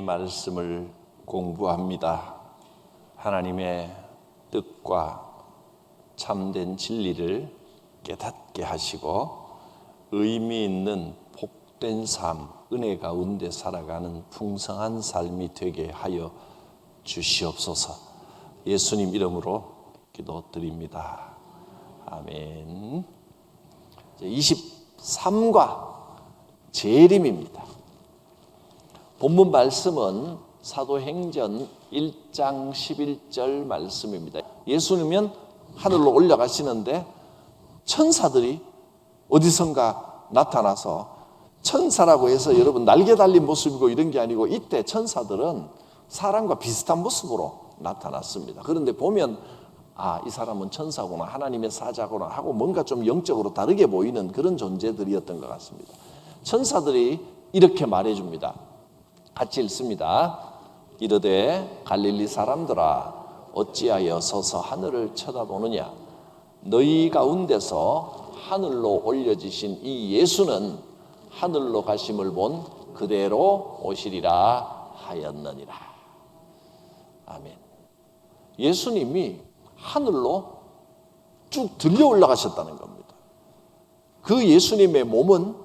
말씀을 공부합니다. 하나님의 뜻과 참된 진리를 깨닫게 하시고 의미 있는 복된 삶, 은혜 가운데 살아가는 풍성한 삶이 되게 하여 주시옵소서. 예수님 이름으로 기도드립니다. 아멘. 23과 재림입니다. 본문 말씀은 사도행전 1장 11절 말씀입니다. 예수님은 하늘로 올라가시는데 천사들이 어디선가 나타나서, 천사라고 해서 여러분 날개 달린 모습이고 이런 게 아니고 이때 천사들은 사람과 비슷한 모습으로 나타났습니다. 그런데 보면 이 사람은 천사구나, 하나님의 사자구나 하고 뭔가 좀 영적으로 다르게 보이는 그런 존재들이었던 것 같습니다. 천사들이 이렇게 말해줍니다. 같이 읽습니다. 이르되 갈릴리 사람들아 어찌하여 서서 하늘을 쳐다보느냐. 너희 가운데서 하늘로 올려지신 이 예수는 하늘로 가심을 본 그대로 오시리라 하였느니라. 아멘. 예수님이 하늘로 쭉 들려 올라가셨다는 겁니다. 그 예수님의 몸은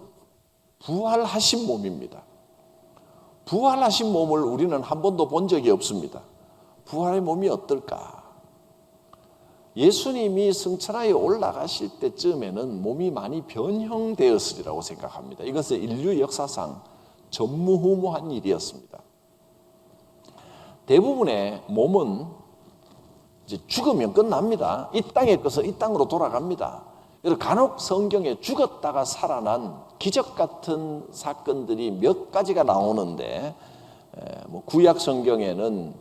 부활하신 몸입니다. 부활하신 몸을 우리는 한 번도 본 적이 없습니다. 부활의 몸이 어떨까? 예수님이 승천하에 올라가실 때쯤에는 몸이 많이 변형되었으리라고 생각합니다. 이것은 인류 역사상 전무후무한 일이었습니다. 대부분의 몸은 이제 죽으면 끝납니다. 이 땅의 것은 이 땅으로 돌아갑니다. 간혹 성경에 죽었다가 살아난 기적 같은 사건들이 몇 가지가 나오는데, 구약 성경에는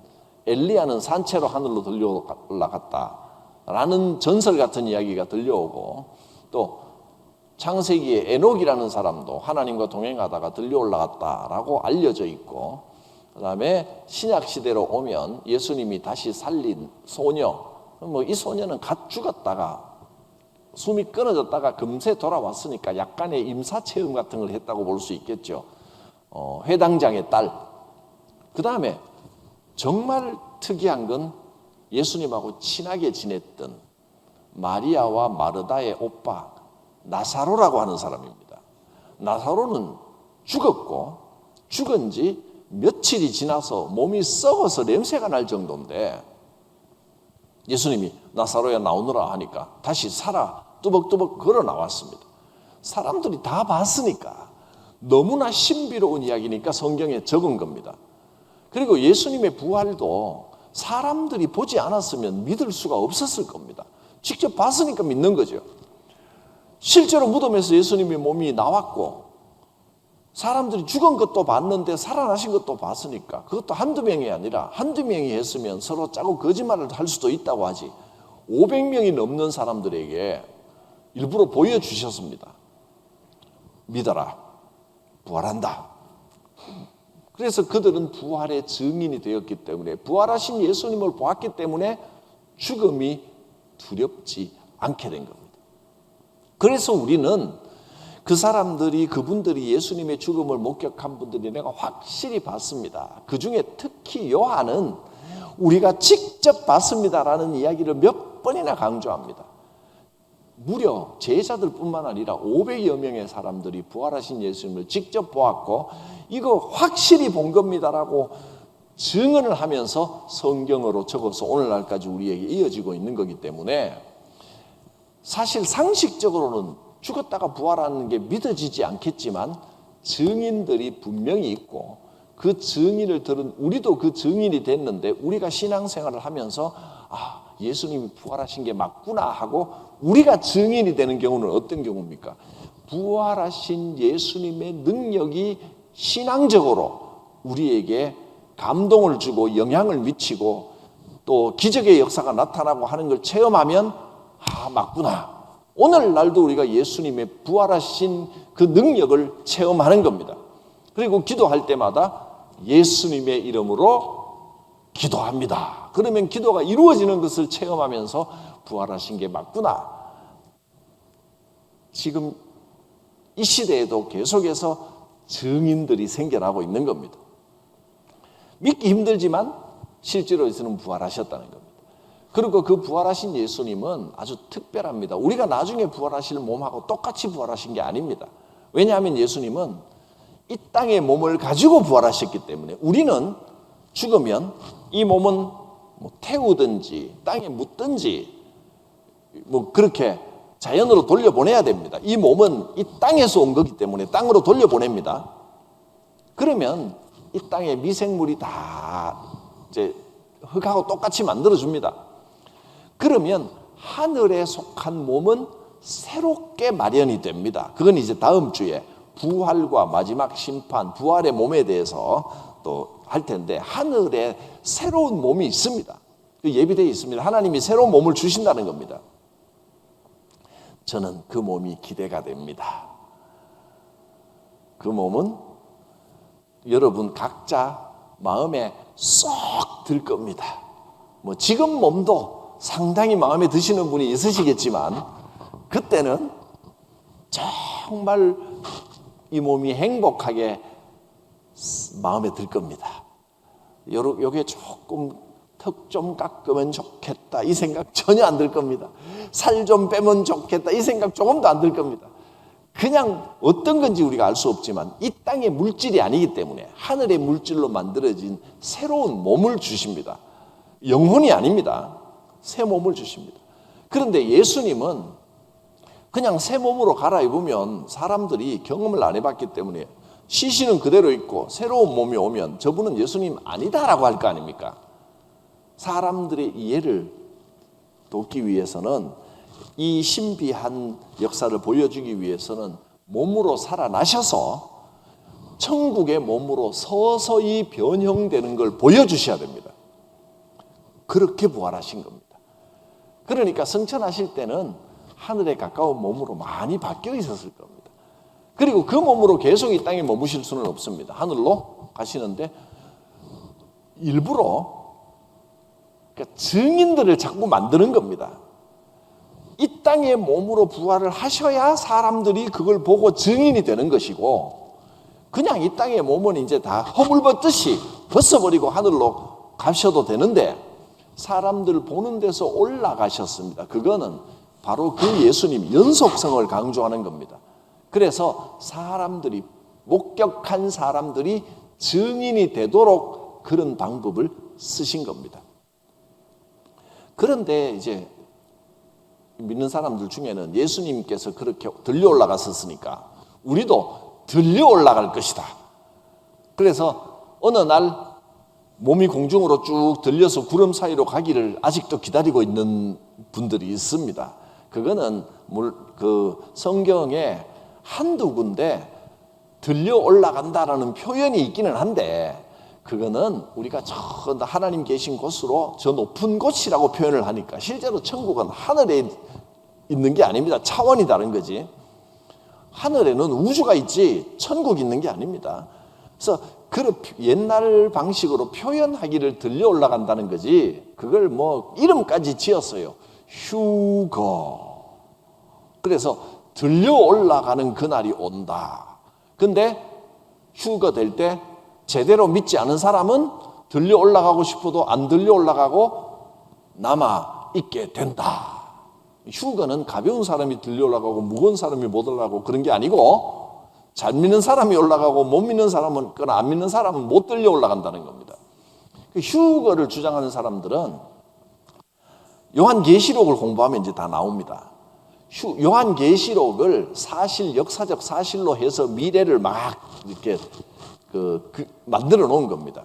엘리야는 산채로 하늘로 들려 올라갔다라는 전설 같은 이야기가 들려오고, 또 창세기에 에녹이라는 사람도 하나님과 동행하다가 들려 올라갔다라고 알려져 있고, 그 다음에 신약 시대로 오면 예수님이 다시 살린 소녀, 이 소녀는 갓 죽었다가 숨이 끊어졌다가 금세 돌아왔으니까 약간의 임사체험 같은 걸 했다고 볼 수 있겠죠. 회당장의 딸. 그 다음에 정말 특이한 건 예수님하고 친하게 지냈던 마리아와 마르다의 오빠 나사로라고 하는 사람입니다. 나사로는 죽었고 죽은 지 며칠이 지나서 몸이 썩어서 냄새가 날 정도인데, 예수님이 나사로야 나오너라 하니까 다시 살아 뚜벅뚜벅 걸어 나왔습니다. 사람들이 다 봤으니까 너무나 신비로운 이야기니까 성경에 적은 겁니다. 그리고 예수님의 부활도 사람들이 보지 않았으면 믿을 수가 없었을 겁니다. 직접 봤으니까 믿는 거죠. 실제로 무덤에서 예수님의 몸이 나왔고 사람들이 죽은 것도 봤는데 살아나신 것도 봤으니까, 그것도 한두 명이 아니라 한두 명이 했으면 서로 짜고 거짓말을 할 수도 있다고 하지 500명이 넘는 사람들에게 일부러 보여주셨습니다. 믿어라, 부활한다. 그래서 그들은 부활의 증인이 되었기 때문에, 부활하신 예수님을 보았기 때문에 죽음이 두렵지 않게 된 겁니다. 그래서 우리는 그분들이 예수님의 죽음을 목격한 분들이 내가 확실히 봤습니다. 그 중에 특히 요한은 우리가 직접 봤습니다라는 이야기를 몇 번이나 강조합니다. 무려 제자들 뿐만 아니라 500여 명의 사람들이 부활하신 예수님을 직접 보았고 이거 확실히 본 겁니다라고 증언을 하면서 성경으로 적어서 오늘날까지 우리에게 이어지고 있는 거기 때문에, 사실 상식적으로는 죽었다가 부활하는 게 믿어지지 않겠지만 증인들이 분명히 있고, 그 증인을 들은 우리도 그 증인이 됐는데, 우리가 신앙생활을 하면서 예수님이 부활하신 게 맞구나 하고 우리가 증인이 되는 경우는 어떤 경우입니까? 부활하신 예수님의 능력이 신앙적으로 우리에게 감동을 주고 영향을 미치고 또 기적의 역사가 나타나고 하는 걸 체험하면 맞구나. 오늘날도 우리가 예수님의 부활하신 그 능력을 체험하는 겁니다. 그리고 기도할 때마다 예수님의 이름으로 기도합니다. 그러면 기도가 이루어지는 것을 체험하면서 부활하신 게 맞구나. 지금 이 시대에도 계속해서 증인들이 생겨나고 있는 겁니다. 믿기 힘들지만 실제로서는 부활하셨다는 겁니다. 그리고 그 부활하신 예수님은 아주 특별합니다. 우리가 나중에 부활하실 몸하고 똑같이 부활하신 게 아닙니다. 왜냐하면 예수님은 이 땅의 몸을 가지고 부활하셨기 때문에 우리는 죽으면 이 몸은 뭐 태우든지 땅에 묻든지 뭐 그렇게 자연으로 돌려보내야 됩니다. 이 몸은 이 땅에서 온 거기 때문에 땅으로 돌려보냅니다. 그러면 이 땅의 미생물이 다 이제 흙하고 똑같이 만들어줍니다. 그러면 하늘에 속한 몸은 새롭게 마련이 됩니다. 그건 이제 다음 주에 부활과 마지막 심판, 부활의 몸에 대해서 또 할 텐데 하늘에 새로운 몸이 있습니다. 예비되어 있습니다. 하나님이 새로운 몸을 주신다는 겁니다. 저는 그 몸이 기대가 됩니다. 그 몸은 여러분 각자 마음에 쏙 들 겁니다. 뭐 지금 몸도 상당히 마음에 드시는 분이 있으시겠지만 그때는 정말 이 몸이 행복하게 마음에 들 겁니다. 요게 조금 턱 좀 깎으면 좋겠다 이 생각 전혀 안 들 겁니다. 살 좀 빼면 좋겠다 이 생각 조금도 안 들 겁니다. 그냥 어떤 건지 우리가 알 수 없지만 이 땅의 물질이 아니기 때문에 하늘의 물질로 만들어진 새로운 몸을 주십니다. 영혼이 아닙니다. 새 몸을 주십니다. 그런데 예수님은 그냥 새 몸으로 갈아입으면 사람들이 경험을 안 해봤기 때문에 시신은 그대로 있고 새로운 몸이 오면 저분은 예수님 아니다라고 할 거 아닙니까? 사람들의 이해를 돕기 위해서는 이 신비한 역사를 보여주기 위해서는 몸으로 살아나셔서 천국의 몸으로 서서히 변형되는 걸 보여주셔야 됩니다. 그렇게 부활하신 겁니다. 그러니까 승천하실 때는 하늘에 가까운 몸으로 많이 바뀌어 있었을 겁니다. 그리고 그 몸으로 계속 이 땅에 머무실 수는 없습니다. 하늘로 가시는데 일부러 그러니까 증인들을 자꾸 만드는 겁니다. 이 땅의 몸으로 부활을 하셔야 사람들이 그걸 보고 증인이 되는 것이고 그냥 이 땅의 몸은 이제 다 허물벗듯이 벗어버리고 하늘로 가셔도 되는데 사람들 보는 데서 올라가셨습니다. 그거는 바로 그 예수님 연속성을 강조하는 겁니다. 그래서 사람들이 목격한 사람들이 증인이 되도록 그런 방법을 쓰신 겁니다. 그런데 이제 믿는 사람들 중에는 예수님께서 그렇게 들려 올라갔었으니까 우리도 들려 올라갈 것이다. 그래서 어느 날 몸이 공중으로 쭉 들려서 구름 사이로 가기를 아직도 기다리고 있는 분들이 있습니다. 그거는 그 성경에 한두 군데 들려 올라간다라는 표현이 있기는 한데 그거는 우리가 저 하나님 계신 곳으로 저 높은 곳이라고 표현을 하니까 실제로 천국은 하늘에 있는 게 아닙니다. 차원이 다른 거지. 하늘에는 우주가 있지 천국이 있는 게 아닙니다. 그래서 그 옛날 방식으로 표현하기를 들려 올라간다는 거지 그걸 뭐 이름까지 지었어요. 휴거. 그래서 들려 올라가는 그날이 온다. 근데 휴거 될 때 제대로 믿지 않은 사람은 들려 올라가고 싶어도 안 들려 올라가고 남아 있게 된다. 휴거는 가벼운 사람이 들려 올라가고 무거운 사람이 못 올라가고 그런 게 아니고 잘 믿는 사람이 올라가고 못 믿는 사람은 그러나 안 믿는 사람은 못 들려 올라간다는 겁니다. 휴거를 주장하는 사람들은 요한계시록을 공부하면 이제 다 나옵니다. 요한계시록을 역사적 사실로 해서 미래를 막 이렇게 만들어 놓은 겁니다.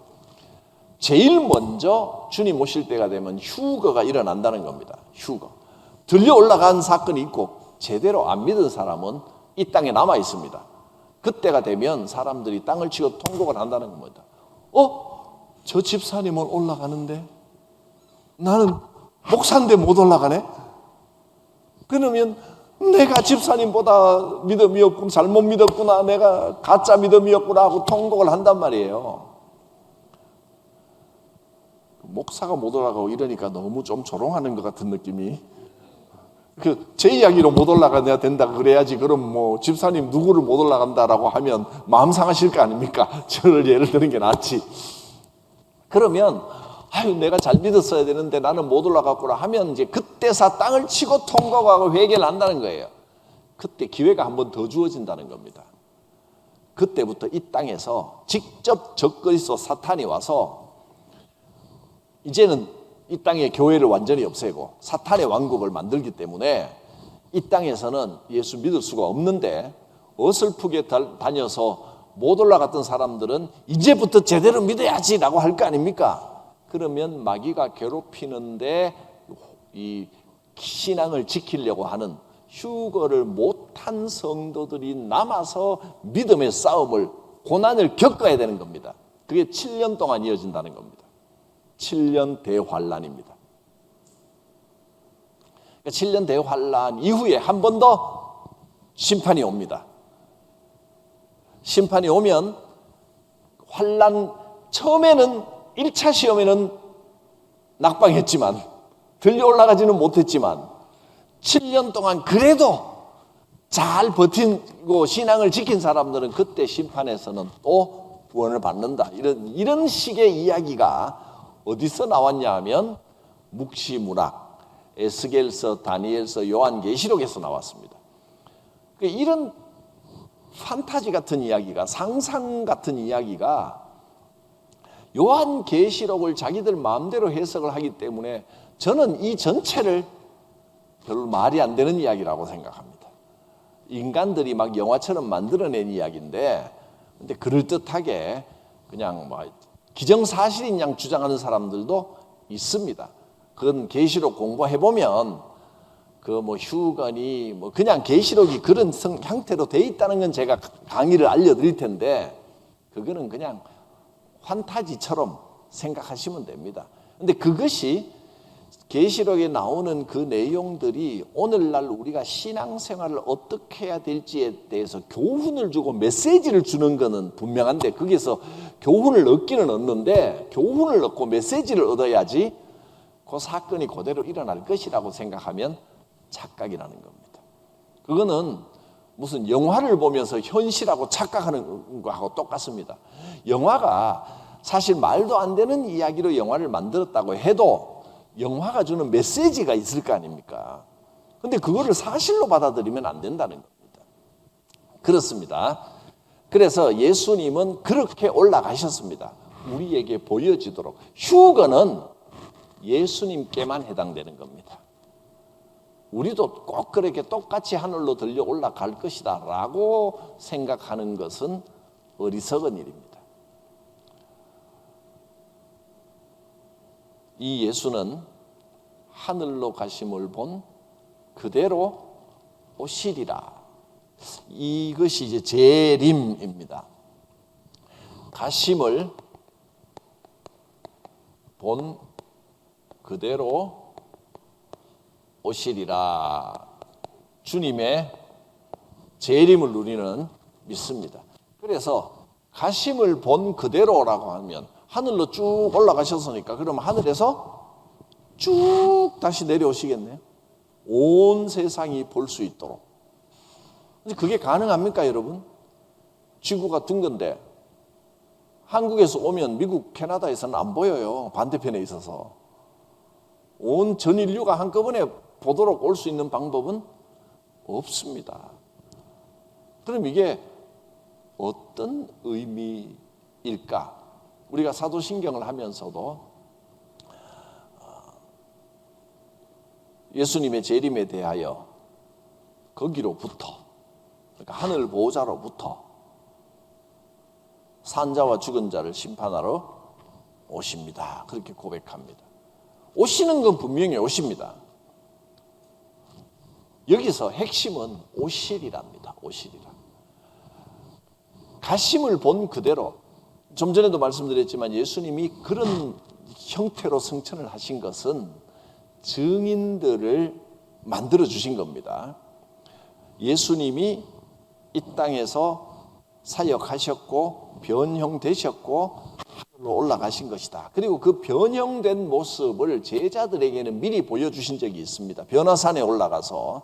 제일 먼저 주님 오실 때가 되면 휴거가 일어난다는 겁니다. 휴거. 들려 올라간 사건이 있고 제대로 안 믿은 사람은 이 땅에 남아 있습니다. 그때가 되면 사람들이 땅을 치고 통곡을 한다는 겁니다. 저 집사님은 올라가는데 나는 목사인데 못 올라가네? 그러면 내가 집사님보다 믿음이 없구나, 잘못 믿었구나, 내가 가짜 믿음이었구나 하고 통곡을 한단 말이에요. 목사가 못 올라가고 이러니까 너무 좀 조롱하는 것 같은 느낌이. 제 이야기로 못 올라가야 된다 그래야지. 그럼 뭐 집사님 누구를 못 올라간다라고 하면 마음 상하실 거 아닙니까? 저를 예를 드는 게 낫지. 그러면 아유 내가 잘 믿었어야 되는데 나는 못 올라갔구나 하면 이제 그때사 땅을 치고 통곡하고 회개를 한다는 거예요. 그때 기회가 한 번 더 주어진다는 겁니다. 그때부터 이 땅에서 직접 적그리스도 사탄이 와서 이제는 이 땅에 교회를 완전히 없애고 사탄의 왕국을 만들기 때문에 이 땅에서는 예수 믿을 수가 없는데 어설프게 다녀서 못 올라갔던 사람들은 이제부터 제대로 믿어야지라고 할 거 아닙니까? 그러면 마귀가 괴롭히는데 이 신앙을 지키려고 하는 휴거를 못한 성도들이 남아서 믿음의 싸움을 고난을 겪어야 되는 겁니다. 그게 7년 동안 이어진다는 겁니다. 7년 대환란입니다. 7년 대환란 이후에 한 번 더 심판이 옵니다. 심판이 오면 환란 처음에는 1차 시험에는 낙방했지만 들려 올라가지는 못했지만 7년 동안 그래도 잘 버티고 신앙을 지킨 사람들은 그때 심판에서는 또 구원을 받는다. 이런 식의 이야기가 어디서 나왔냐 하면 묵시문학, 에스겔서, 다니엘서, 요한계시록에서 나왔습니다. 이런 판타지 같은 이야기가, 상상 같은 이야기가 요한계시록을 자기들 마음대로 해석을 하기 때문에 저는 이 전체를 별로 말이 안 되는 이야기라고 생각합니다. 인간들이 막 영화처럼 만들어낸 이야기인데 근데 그럴듯하게 그냥 뭐 기정사실인 양 주장하는 사람들도 있습니다. 그건 계시록 공부해 보면 그 뭐 휴건이 뭐 그냥 계시록이 그런 형태로 돼 있다는 건 제가 강의를 알려드릴 텐데 그거는 그냥 판타지처럼 생각하시면 됩니다. 근데 그것이 계시록에 나오는 그 내용들이 오늘날 우리가 신앙생활을 어떻게 해야 될지에 대해서 교훈을 주고 메시지를 주는 것은 분명한데 거기서 교훈을 얻기는 얻는데 교훈을 얻고 메시지를 얻어야지 그 사건이 그대로 일어날 것이라고 생각하면 착각이라는 겁니다. 그거는 무슨 영화를 보면서 현실하고 착각하는 거하고 똑같습니다. 영화가 사실 말도 안 되는 이야기로 영화를 만들었다고 해도 영화가 주는 메시지가 있을 거 아닙니까? 근데 그거를 사실로 받아들이면 안 된다는 겁니다. 그렇습니다. 그래서 예수님은 그렇게 올라가셨습니다. 우리에게 보여지도록. 휴거는 예수님께만 해당되는 겁니다. 우리도 꼭 그렇게 똑같이 하늘로 들려 올라갈 것이다 라고 생각하는 것은 어리석은 일입니다. 이 예수는 하늘로 가심을 본 그대로 오시리라. 이것이 이제 재림입니다. 가심을 본 그대로 오시리라. 주님의 재림을 우리는 믿습니다. 그래서 가심을 본 그대로라고 하면 하늘로 쭉 올라가셨으니까 그럼 하늘에서 쭉 다시 내려오시겠네요. 온 세상이 볼 수 있도록. 근데 그게 가능합니까, 여러분? 지구가 둥근데 한국에서 오면 미국, 캐나다에서는 안 보여요. 반대편에 있어서. 온 전 인류가 한꺼번에 보도록 올 수 있는 방법은 없습니다. 그럼 이게 어떤 의미일까? 우리가 사도신경을 하면서도 예수님의 재림에 대하여 거기로부터, 그러니까 하늘 보호자로부터 산자와 죽은 자를 심판하러 오십니다. 그렇게 고백합니다. 오시는 건 분명히 오십니다. 여기서 핵심은 오시리랍니다. 오시리라. 가심을 본 그대로, 좀 전에도 말씀드렸지만 예수님이 그런 형태로 승천을 하신 것은 증인들을 만들어 주신 겁니다. 예수님이 이 땅에서 사역하셨고 변형되셨고 하늘로 올라가신 것이다. 그리고 그 변형된 모습을 제자들에게는 미리 보여주신 적이 있습니다. 변화산에 올라가서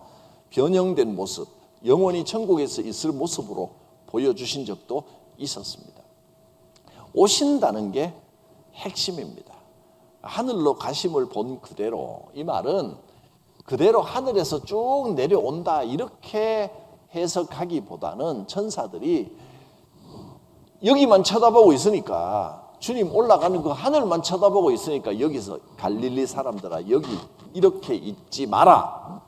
변형된 모습, 영원히 천국에서 있을 모습으로 보여주신 적도 있었습니다. 오신다는 게 핵심입니다. 하늘로 가심을 본 그대로, 이 말은 그대로 하늘에서 쭉 내려온다 이렇게 해석하기보다는 천사들이 여기만 쳐다보고 있으니까, 주님 올라가는 그 하늘만 쳐다보고 있으니까 여기서 갈릴리 사람들아 여기 이렇게 있지 마라.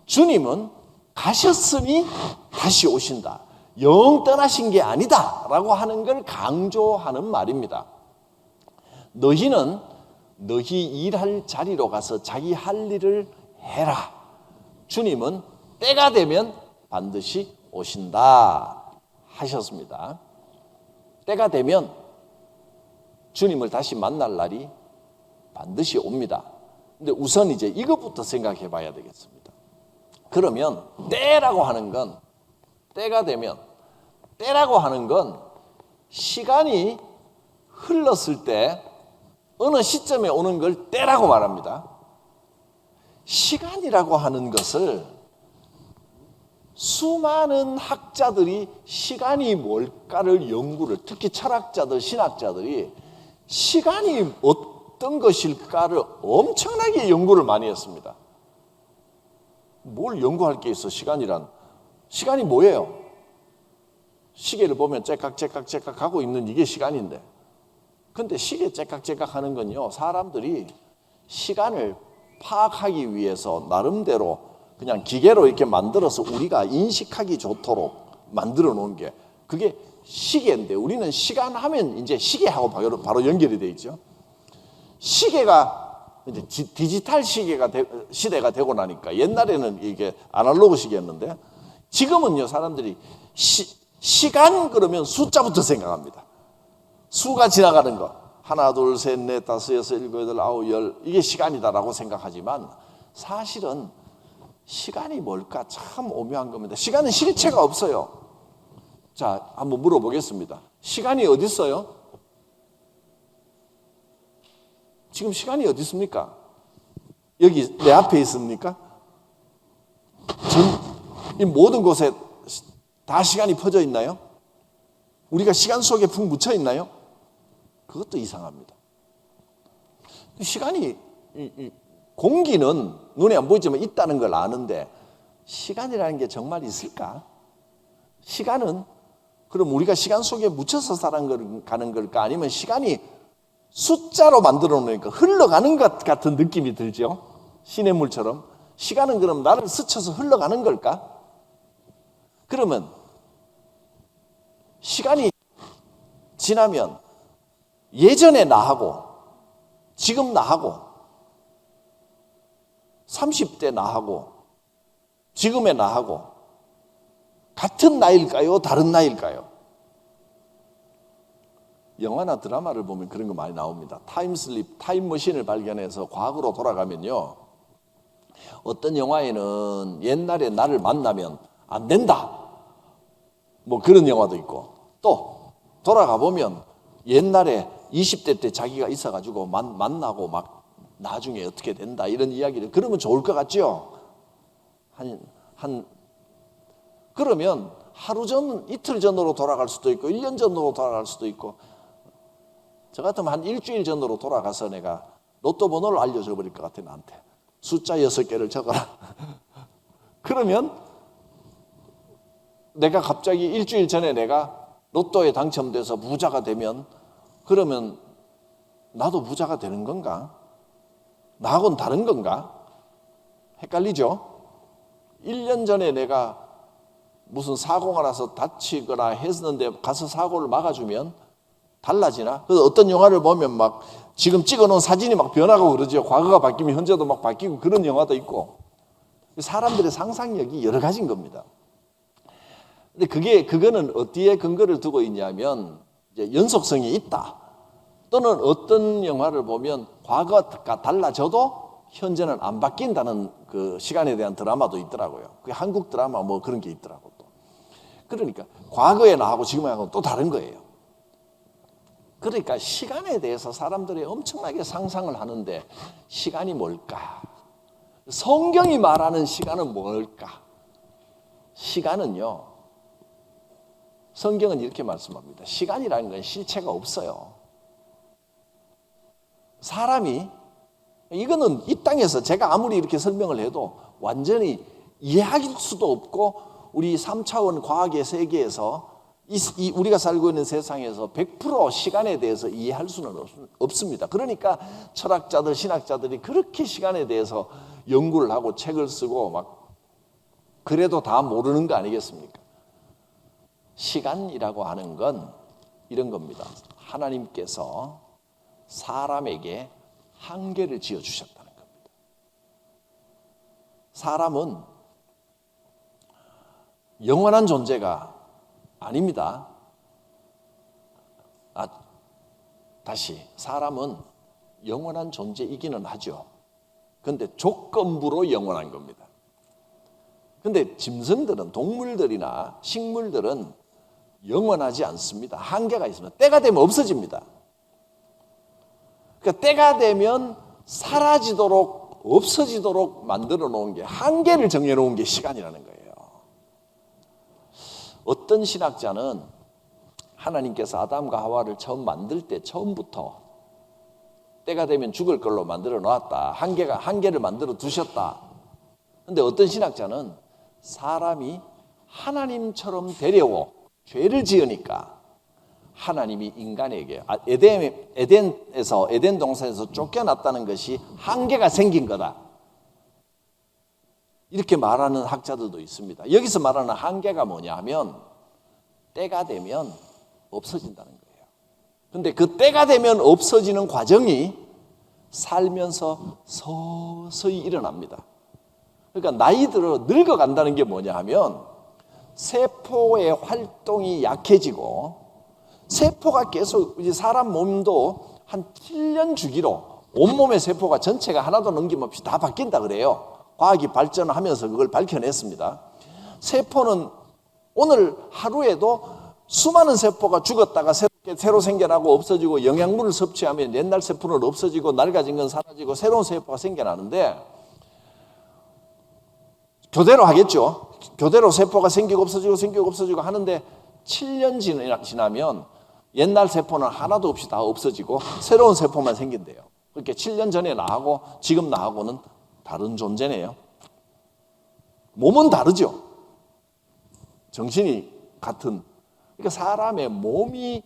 주님은 가셨으니 다시 오신다. 영 떠나신 게 아니다 라고 하는 걸 강조하는 말입니다. 너희는 너희 일할 자리로 가서 자기 할 일을 해라. 주님은 때가 되면 반드시 오신다 하셨습니다. 때가 되면 주님을 다시 만날 날이 반드시 옵니다. 근데 우선 이제 이것부터 생각해 봐야 되겠습니다. 그러면 때라고 하는 건, 때가 되면, 때라고 하는 건 시간이 흘렀을 때 어느 시점에 오는 걸 때라고 말합니다. 시간이라고 하는 것을 수많은 학자들이 시간이 뭘까를 연구를, 특히 철학자들, 신학자들이 시간이 어떤 것일까를 엄청나게 연구를 많이 했습니다. 뭘 연구할 게 있어, 시간이란. 시간이 뭐예요? 시계를 보면 째깍째깍째깍 하고 있는 이게 시간인데, 근데 시계 째깍째깍 하는 건요, 사람들이 시간을 파악하기 위해서 나름대로 그냥 기계로 이렇게 만들어서 우리가 인식하기 좋도록 만들어 놓은 게, 그게 시계인데, 우리는 시간 하면 이제 시계하고 바로 연결이 돼 있죠. 시계가 이제 디지털 시대가 되고 나니까, 옛날에는 이게 아날로그 시계였는데, 지금은요, 사람들이 시간 그러면 숫자부터 생각합니다. 수가 지나가는 거, 하나, 둘, 셋, 넷, 다섯, 여섯, 일곱, 여덟, 아홉, 열, 이게 시간이다라고 생각하지만 사실은 시간이 뭘까 참 오묘한 겁니다. 시간은 실체가 없어요. 자, 한번 물어보겠습니다. 시간이 어디 있어요? 지금 시간이 어디 있습니까? 여기 내 앞에 있습니까? 이 모든 곳에 다 시간이 퍼져 있나요? 우리가 시간 속에 푹 묻혀 있나요? 그것도 이상합니다. 시간이, 공기는 눈에 안 보이지만 있다는 걸 아는데 시간이라는 게 정말 있을까? 시간은 그럼 우리가 시간 속에 묻혀서 살아가는 걸까? 아니면 시간이 숫자로 만들어 놓으니까 흘러가는 것 같은 느낌이 들죠? 시냇물처럼. 시간은 그럼 나를 스쳐서 흘러가는 걸까? 그러면 시간이 지나면 예전에 나하고 지금 나하고 30대 나하고 지금의 나하고 같은 나이일까요? 다른 나이일까요? 영화나 드라마를 보면 그런 거 많이 나옵니다. 타임슬립, 타임머신을 발견해서 과거로 돌아가면요, 어떤 영화에는 옛날에 나를 만나면 안 된다, 뭐 그런 영화도 있고, 또 돌아가 보면 옛날에 20대 때 자기가 있어가지고 만나고 막 나중에 어떻게 된다 이런 이야기를, 그러면 좋을 것 같죠? 그러면 하루 전, 이틀 전으로 돌아갈 수도 있고 1년 전으로 돌아갈 수도 있고, 저 같으면 한 일주일 전으로 돌아가서 내가 로또 번호를 알려줘 버릴 것 같아. 나한테 숫자 6개를 적어라. 그러면 내가 갑자기 일주일 전에 내가 로또에 당첨돼서 부자가 되면, 그러면 나도 부자가 되는 건가? 나하고는 다른 건가? 헷갈리죠? 1년 전에 내가 무슨 사고가 나서 다치거나 했는데 가서 사고를 막아주면 달라지나? 그래서 어떤 영화를 보면 막 지금 찍어놓은 사진이 막 변하고 그러죠. 과거가 바뀌면 현재도 막 바뀌고 그런 영화도 있고. 사람들의 상상력이 여러 가지인 겁니다. 근데 그거는 어디에 근거를 두고 있냐면, 이제 연속성이 있다. 또는 어떤 영화를 보면 과거가 달라져도 현재는 안 바뀐다는 그 시간에 대한 드라마도 있더라고요. 그게 한국 드라마 뭐 그런 게 있더라고 또. 그러니까 과거의 나하고 지금의 나하고는 또 다른 거예요. 그러니까 시간에 대해서 사람들이 엄청나게 상상을 하는데, 시간이 뭘까? 성경이 말하는 시간은 뭘까? 시간은요, 성경은 이렇게 말씀합니다. 시간이라는 건 실체가 없어요. 사람이, 이거는 이 땅에서 제가 아무리 이렇게 설명을 해도 완전히 이해할 수도 없고 우리 3차원 과학의 세계에서 우리가 살고 있는 세상에서 100% 시간에 대해서 이해할 수는 없습니다. 그러니까 철학자들, 신학자들이 그렇게 시간에 대해서 연구를 하고 책을 쓰고 막 그래도 다 모르는 거 아니겠습니까? 시간이라고 하는 건 이런 겁니다. 하나님께서 사람에게 한계를 지어주셨다는 겁니다. 사람은 영원한 존재가 아닙니다. 다시 사람은 영원한 존재이기는 하죠. 그런데 조건부로 영원한 겁니다. 그런데 짐승들은, 동물들이나 식물들은 영원하지 않습니다. 한계가 있습니다. 때가 되면 없어집니다. 그러니까 때가 되면 사라지도록, 없어지도록 만들어 놓은 게, 한계를 정해 놓은 게 시간이라는 거예요. 어떤 신학자는 하나님께서 아담과 하와를 처음 만들 때 처음부터 때가 되면 죽을 걸로 만들어 놓았다. 한계를 만들어 두셨다. 그런데 어떤 신학자는 사람이 하나님처럼 되려고 죄를 지으니까 하나님이 인간에게 에덴 동산에서 쫓겨났다는 것이 한계가 생긴 거다. 이렇게 말하는 학자들도 있습니다. 여기서 말하는 한계가 뭐냐 하면 때가 되면 없어진다는 거예요. 그런데 그 때가 되면 없어지는 과정이 살면서 서서히 일어납니다. 그러니까 나이 들어 늙어간다는 게 뭐냐 하면 세포의 활동이 약해지고, 세포가 계속, 이제 사람 몸도 한 7년 주기로 온몸의 세포가 전체가 하나도 넘김없이 다 바뀐다 그래요. 과학이 발전하면서 그걸 밝혀냈습니다. 세포는 오늘 하루에도 수많은 세포가 죽었다가 새로 생겨나고 없어지고, 영양분을 섭취하면 옛날 세포는 없어지고 낡아진 건 사라지고 새로운 세포가 생겨나는데, 교대로 하겠죠. 교대로 세포가 생기고 없어지고 하는데 7년 지나면 옛날 세포는 하나도 없이 다 없어지고 새로운 세포만 생긴대요. 그렇게 7년 전에 나하고 지금 나하고는 다른 존재네요. 몸은 다르죠. 정신이 같은. 그러니까 사람의 몸이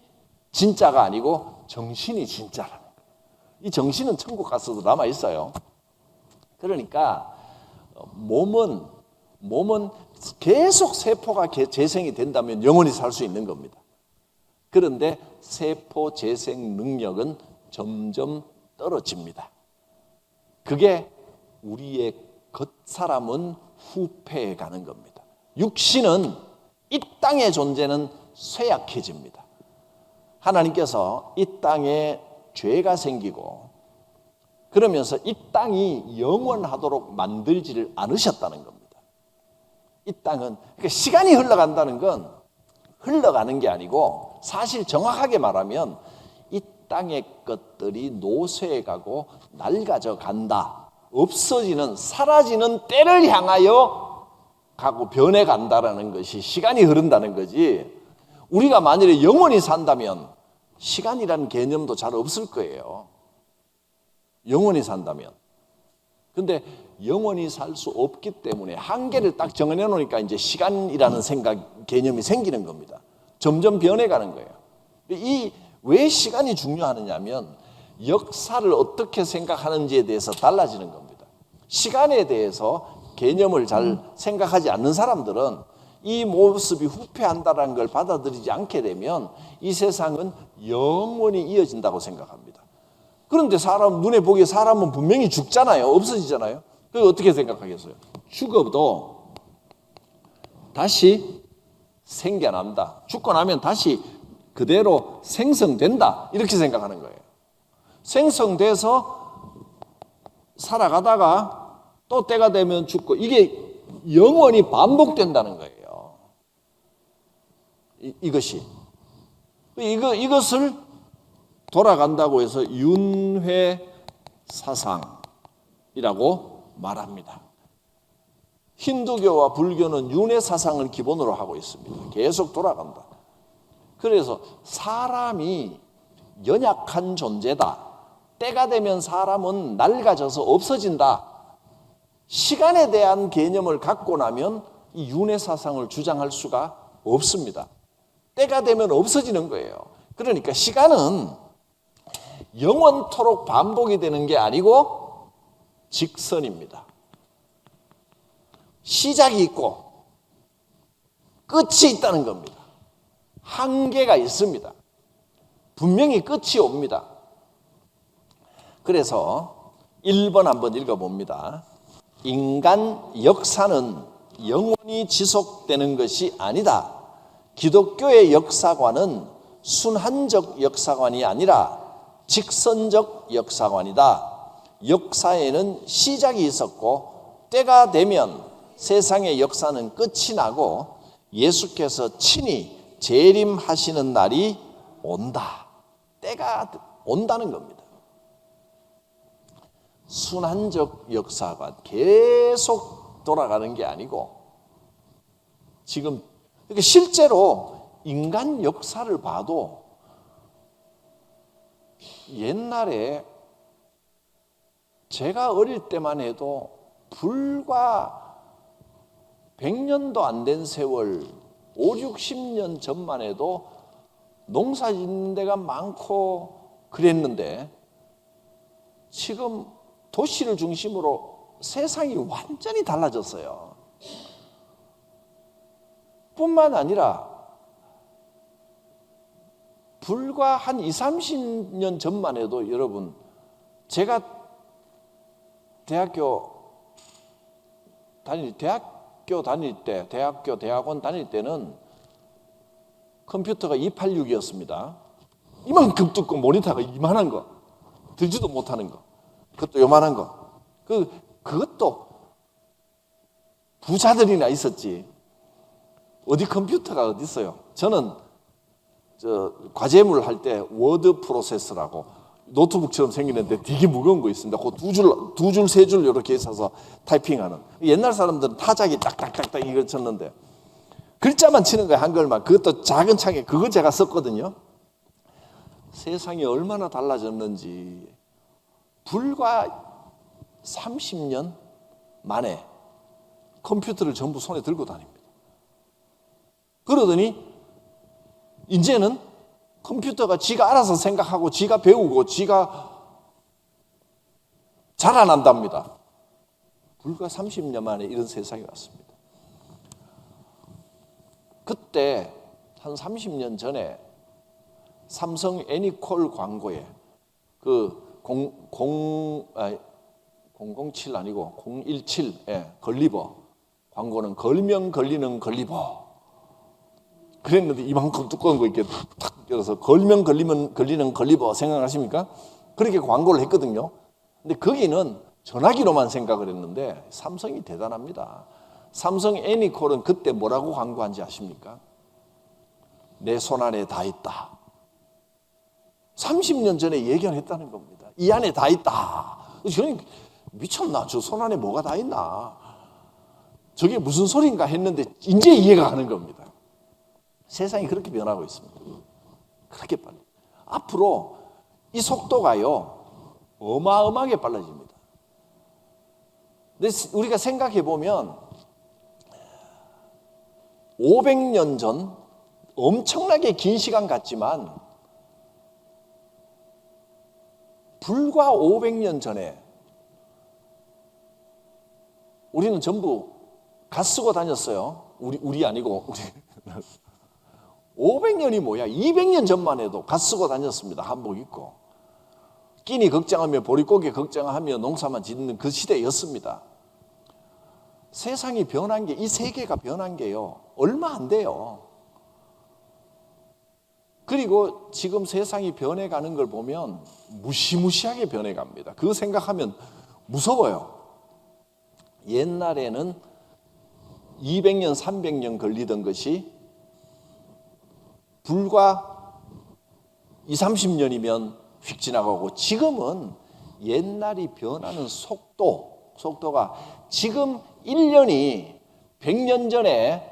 진짜가 아니고 정신이 진짜라는 거예요. 이 정신은 천국 가서도 남아 있어요. 그러니까 몸은 계속 세포가 재생이 된다면 영원히 살 수 있는 겁니다. 그런데 세포 재생 능력은 점점 떨어집니다. 그게 우리의 겉사람은 후패해 가는 겁니다. 육신은, 이 땅의 존재는 쇠약해집니다. 하나님께서 이 땅에 죄가 생기고 그러면서 이 땅이 영원하도록 만들지를 않으셨다는 겁니다. 이 땅은, 그러니까 시간이 흘러간다는 건 흘러가는 게 아니고, 사실 정확하게 말하면 이 땅의 것들이 노쇠해가고 낡아져 간다. 없어지는, 사라지는 때를 향하여 가고 변해간다라는 것이 시간이 흐른다는 거지, 우리가 만일에 영원히 산다면 시간이라는 개념도 잘 없을 거예요. 영원히 산다면. 근데 영원히 살 수 없기 때문에 한계를 딱 정해 놓으니까 이제 시간이라는 개념이 생기는 겁니다. 점점 변해가는 거예요. 왜 시간이 중요하느냐면 역사를 어떻게 생각하는지에 대해서 달라지는 겁니다. 시간에 대해서 개념을 잘 생각하지 않는 사람들은 이 모습이 후퇴한다는 걸 받아들이지 않게 되면 이 세상은 영원히 이어진다고 생각합니다. 그런데 눈에 보기에 사람은 분명히 죽잖아요. 없어지잖아요. 그걸 어떻게 생각하겠어요? 죽어도 다시 생겨난다. 죽고 나면 다시 그대로 생성된다. 이렇게 생각하는 거예요. 생성돼서 살아가다가 또 때가 되면 죽고, 이게 영원히 반복된다는 거예요. 이것을 돌아간다고 해서 윤회사상이라고 말합니다. 힌두교와 불교는 윤회사상을 기본으로 하고 있습니다. 계속 돌아간다. 그래서 사람이 연약한 존재다. 때가 되면 사람은 낡아져서 없어진다. 시간에 대한 개념을 갖고 나면 이 윤회 사상을 주장할 수가 없습니다. 때가 되면 없어지는 거예요. 그러니까 시간은 영원토록 반복이 되는 게 아니고 직선입니다. 시작이 있고 끝이 있다는 겁니다. 한계가 있습니다. 분명히 끝이 옵니다. 그래서 1번 한번 읽어봅니다. 인간 역사는 영원히 지속되는 것이 아니다. 기독교의 역사관은 순환적 역사관이 아니라 직선적 역사관이다. 역사에는 시작이 있었고 때가 되면 세상의 역사는 끝이 나고 예수께서 친히 재림하시는 날이 온다. 때가 온다는 겁니다. 순환적 역사관, 계속 돌아가는 게 아니고 지금 실제로 인간 역사를 봐도 옛날에 제가 어릴 때만 해도 불과 100년도 안 된 세월, 5, 60년 전만 해도 농사 짓는 데가 많고 그랬는데 지금 도시를 중심으로 세상이 완전히 달라졌어요. 뿐만 아니라 불과 한 20, 30년 전만 해도 여러분 제가 대학원 다닐 때는 컴퓨터가 286이었습니다. 이만큼 두꺼운 모니터가 이만한 거, 들지도 못하는 거, 그것도 요만한 거. 그것도 부자들이나 있었지. 어디 컴퓨터가 어디 있어요? 저는 과제물 할 때 워드 프로세서라고 노트북처럼 생기는데 되게 무거운 거 있습니다. 그 두 줄, 세 줄 이렇게 있어서 타이핑하는. 옛날 사람들은 타자기 딱딱딱딱 이걸 쳤는데 글자만 치는 거예요, 한글만. 그것도 작은 창에 그거 제가 썼거든요. 세상이 얼마나 달라졌는지 불과 30년 만에 컴퓨터를 전부 손에 들고 다닙니다. 그러더니 이제는 컴퓨터가 지가 알아서 생각하고 지가 배우고 지가 자라난답니다. 불과 30년 만에 이런 세상이 왔습니다. 그때 한 30년 전에 삼성 애니콜 광고에 그 007 아니고 017 걸리버 광고는 걸면 걸리는 걸리버 그랬는데 이만큼 두꺼운 거 이렇게 탁 열어서 걸면 걸리는 걸리버 생각하십니까? 그렇게 광고를 했거든요. 근데 거기는 전화기로만 생각을 했는데 삼성이 대단합니다. 삼성 애니콜은 그때 뭐라고 광고한지 아십니까? 내 손 안에 다 있다. 30년 전에 예견했다는 겁니다. 이 안에 다 있다. 저는 미쳤나? 저 손 안에 뭐가 다 있나? 저게 무슨 소린가 했는데 이제 이해가 가는 겁니다. 세상이 그렇게 변하고 있습니다. 그렇게 빨리. 앞으로 이 속도가요, 어마어마하게 빨라집니다. 근데 우리가 생각해 보면 500년 전 엄청나게 긴 시간 같지만 불과 500년 전에 우리는 전부 갓 쓰고 다녔어요. 우리 아니고 우리 500년이 뭐야? 200년 전만 해도 갓 쓰고 다녔습니다. 한복 입고. 끼니 걱정하며 보릿고개 걱정하며 농사만 짓는 그 시대였습니다. 세상이 변한 게, 이 세계가 변한 게요, 얼마 안 돼요. 그리고 지금 세상이 변해가는 걸 보면 무시무시하게 변해갑니다. 그거 생각하면 무서워요. 옛날에는 200년, 300년 걸리던 것이 불과 20, 30년이면 휙 지나가고 지금은 옛날이 변하는 속도가 지금 1년이 100년 전에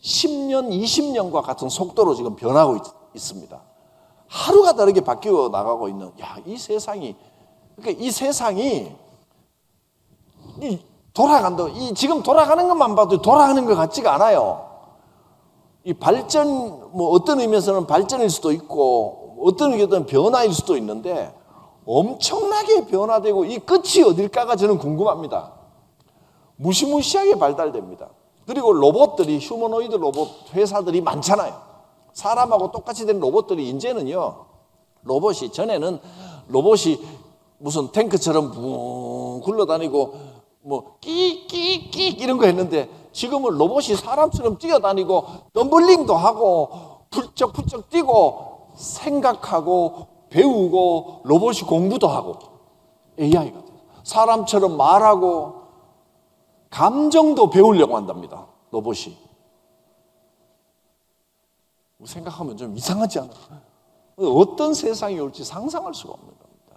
10년, 20년과 같은 속도로 지금 변하고 있습니다. 하루가 다르게 바뀌어 나가고 있는, 이 세상이, 그러니까 이 세상이 돌아간다. 지금 돌아가는 것만 봐도 돌아가는 것 같지가 않아요. 이 발전, 어떤 의미에서는 발전일 수도 있고, 어떤 의미에서는 변화일 수도 있는데, 엄청나게 변화되고, 이 끝이 어딜까가 저는 궁금합니다. 무시무시하게 발달됩니다. 그리고 로봇들이, 휴머노이드 로봇 회사들이 많잖아요. 사람하고 똑같이 된 로봇들이 이제는요, 전에는 로봇이 무슨 탱크처럼 붕 굴러다니고 끼끼끼 이런 거 했는데, 지금은 로봇이 사람처럼 뛰어다니고 덤블링도 하고 풀쩍풀쩍 뛰고 생각하고 배우고 로봇이 공부도 하고 AI가 사람처럼 말하고 감정도 배우려고 한답니다. 로봇이. 생각하면 좀 이상하지 않아요? 어떤 세상이 올지 상상할 수가 없는 겁니다.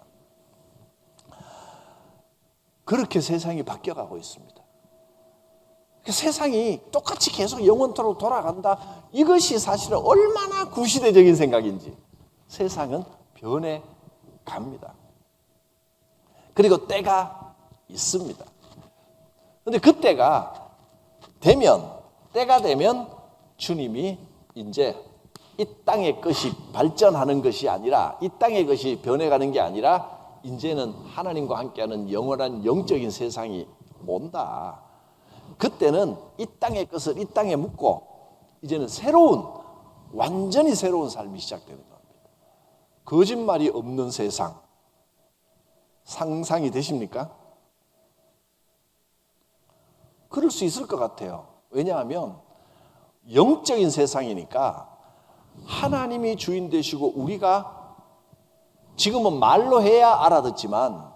그렇게 세상이 바뀌어가고 있습니다. 세상이 똑같이 계속 영원토록 돌아간다. 이것이 사실은 얼마나 구시대적인 생각인지. 세상은 변해갑니다. 그리고 때가 있습니다. 그런데 그 때가 되면 주님이 이제 이 땅의 것이 발전하는 것이 아니라, 이 땅의 것이 변해가는 게 아니라, 이제는 하나님과 함께하는 영원한 영적인 세상이 온다. 그때는 이 땅의 것을 이 땅에 묻고, 이제는 완전히 새로운 삶이 시작되는 겁니다. 거짓말이 없는 세상, 상상이 되십니까? 그럴 수 있을 것 같아요. 왜냐하면 영적인 세상이니까 하나님이 주인 되시고, 우리가 지금은 말로 해야 알아듣지만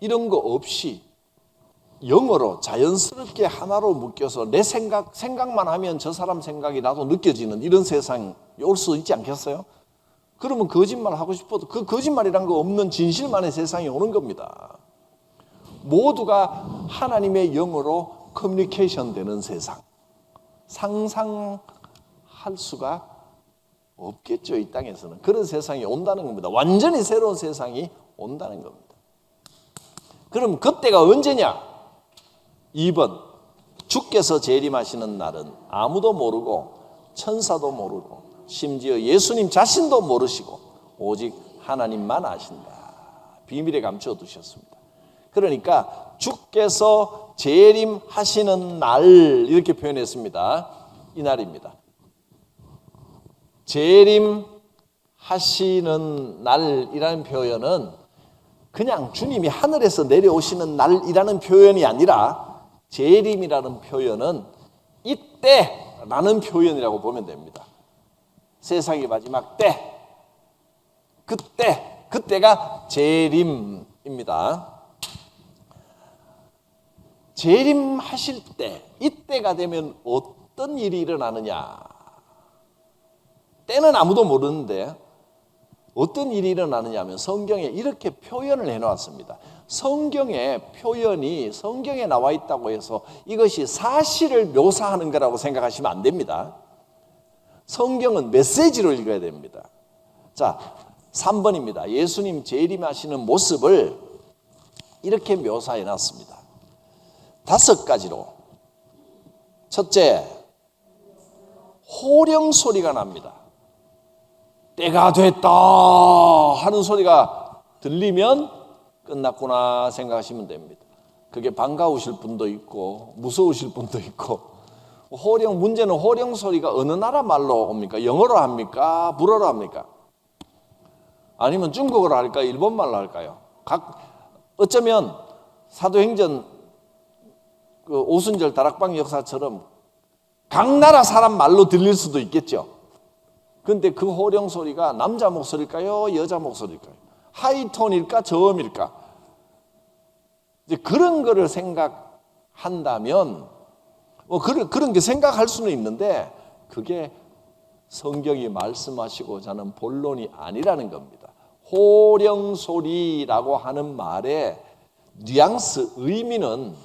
이런 거 없이 영어로 자연스럽게 하나로 묶여서 내 생각만 하면 저 사람 생각이 나도 느껴지는 이런 세상이 올 수 있지 않겠어요? 그러면 거짓말 하고 싶어도 그 거짓말이란 거 없는 진실만의 세상이 오는 겁니다. 모두가 하나님의 영으로 커뮤니케이션 되는 세상. 상상할 수가 없겠죠, 이 땅에서는. 그런 세상이 온다는 겁니다. 완전히 새로운 세상이 온다는 겁니다. 그럼 그때가 언제냐? 2번, 주께서 재림하시는 날은 아무도 모르고 천사도 모르고 심지어 예수님 자신도 모르시고 오직 하나님만 아신다. 비밀에 감춰 두셨습니다. 그러니까 주께서 재림하시는 날, 이렇게 표현했습니다. 이 날입니다. 재림하시는 날이라는 표현은 그냥 주님이 하늘에서 내려오시는 날이라는 표현이 아니라, 재림이라는 표현은 이때라는 표현이라고 보면 됩니다. 세상의 마지막 때, 그때가 재림입니다. 재림하실 때, 이때가 되면 어떤 일이 일어나느냐? 때는 아무도 모르는데 어떤 일이 일어나느냐 하면 성경에 이렇게 표현을 해놓았습니다. 성경의 표현이 성경에 나와 있다고 해서 이것이 사실을 묘사하는 거라고 생각하시면 안 됩니다. 성경은 메시지로 읽어야 됩니다. 자, 3번입니다. 예수님 재림하시는 모습을 이렇게 묘사해 놨습니다. 5가지로. 첫째, 호령 소리가 납니다. 때가 됐다 하는 소리가 들리면 끝났구나 생각하시면 됩니다. 그게 반가우실 분도 있고 무서우실 분도 있고, 문제는 호령 소리가 어느 나라 말로 옵니까? 영어로 합니까? 불어로 합니까? 아니면 중국어로 할까요? 일본 말로 할까요? 어쩌면 사도행전 그 오순절 다락방 역사처럼 각 나라 사람 말로 들릴 수도 있겠죠. 그런데 그 호령 소리가 남자 목소리일까요? 여자 목소리일까요? 하이톤일까? 저음일까? 이제 그런 거를 생각한다면 그런 게 생각할 수는 있는데, 그게 성경이 말씀하시고자 하는 본론이 아니라는 겁니다. 호령 소리라고 하는 말의 뉘앙스, 의미는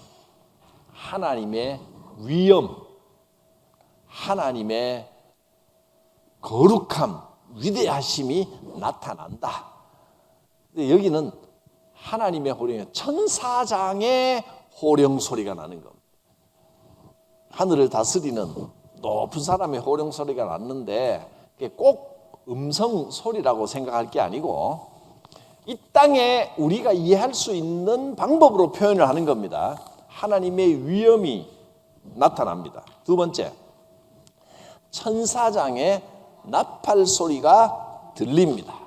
하나님의 위엄, 하나님의 거룩함, 위대하심이 나타난다. 근데 여기는 하나님의 호령이 천사장의 호령 소리가 나는 겁니다. 하늘을 다스리는 높은 사람의 호령 소리가 났는데 꼭 음성 소리라고 생각할 게 아니고 이 땅에 우리가 이해할 수 있는 방법으로 표현을 하는 겁니다. 하나님의 위엄이 나타납니다. 두 번째, 천사장의 나팔 소리가 들립니다.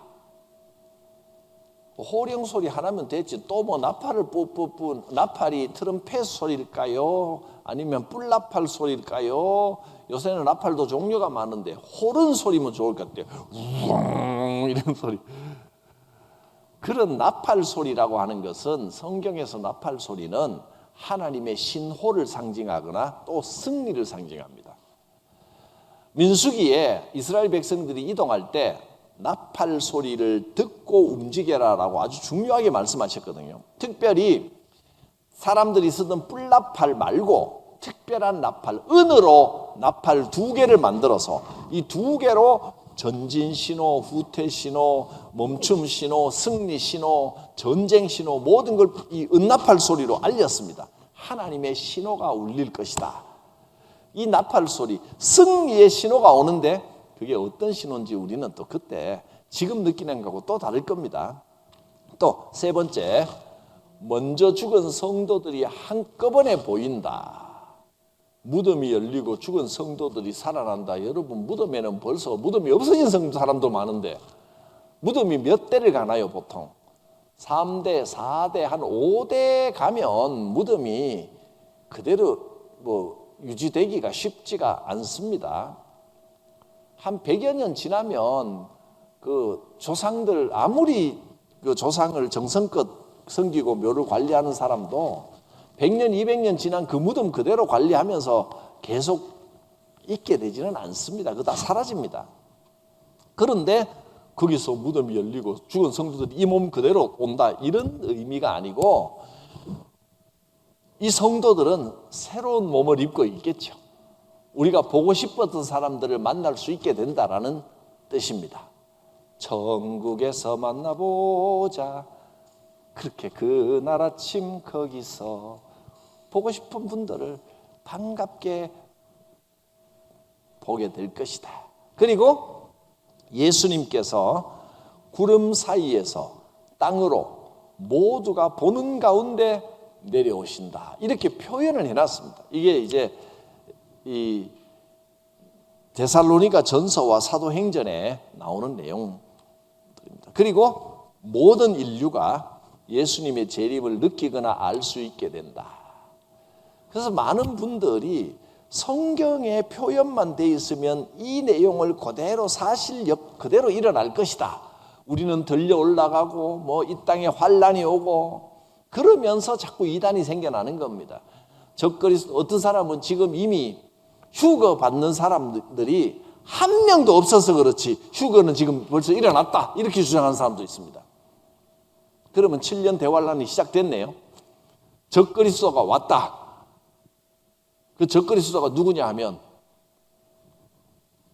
호령 소리 하나면 됐지 또 뭐 나팔을 뿌뿌뿌 나팔이 트럼펫 소리일까요? 아니면 뿔나팔 소리일까요? 요새는 나팔도 종류가 많은데 호른 소리면 좋을 것 같아요. 우엉 이런 소리. 그런 나팔 소리라고 하는 것은 성경에서 나팔 소리는 하나님의 신호를 상징하거나 또 승리를 상징합니다. 민수기에 이스라엘 백성들이 이동할 때 나팔 소리를 듣고 움직여라라고 아주 중요하게 말씀하셨거든요. 특별히 사람들이 쓰던 뿔나팔 말고 특별한 나팔, 은으로 나팔 2개를 만들어서 이 2개로 전진 신호, 후퇴 신호, 멈춤 신호, 승리 신호, 전쟁 신호 모든 걸 이 은나팔 소리로 알렸습니다. 하나님의 신호가 울릴 것이다. 이 나팔 소리, 승리의 신호가 오는데 그게 어떤 신호인지 우리는 또 그때 지금 느끼는 거하고 또 다를 겁니다. 또 세 번째, 먼저 죽은 성도들이 한꺼번에 보인다. 무덤이 열리고 죽은 성도들이 살아난다. 여러분 무덤에는 벌써 무덤이 없어진 사람도 많은데 무덤이 몇 대를 가나요 보통? 3대, 4대, 한 5대 가면 무덤이 그대로 뭐 유지되기가 쉽지가 않습니다. 한 100여 년 지나면 그 조상들 아무리 그 조상을 정성껏 섬기고 묘를 관리하는 사람도 100년, 200년 지난 그 무덤 그대로 관리하면서 계속 있게 되지는 않습니다. 그거 다 사라집니다. 그런데 거기서 무덤이 열리고 죽은 성도들이 이 몸 그대로 온다 이런 의미가 아니고 이 성도들은 새로운 몸을 입고 있겠죠. 우리가 보고 싶었던 사람들을 만날 수 있게 된다라는 뜻입니다. 천국에서 만나보자. 그렇게 그날 아침 거기서 보고 싶은 분들을 반갑게 보게 될 것이다. 그리고 예수님께서 구름 사이에서 땅으로 모두가 보는 가운데 내려오신다. 이렇게 표현을 해놨습니다. 이게 이제 이 데살로니가 전서와 사도행전에 나오는 내용들입니다. 그리고 모든 인류가 예수님의 재림을 느끼거나 알 수 있게 된다. 그래서 많은 분들이 성경의 표현만 돼 있으면 이 내용을 그대로 사실력 그대로 일어날 것이다. 우리는 들려 올라가고 뭐 이 땅에 환란이 오고 그러면서 자꾸 이단이 생겨나는 겁니다. 어떤 사람은 지금 이미 휴거 받는 사람들이 한 명도 없어서 그렇지 휴거는 지금 벌써 일어났다 이렇게 주장하는 사람도 있습니다. 그러면 7년 대환란이 시작됐네요. 적그리스도가 왔다. 그 적그리스도가 누구냐 하면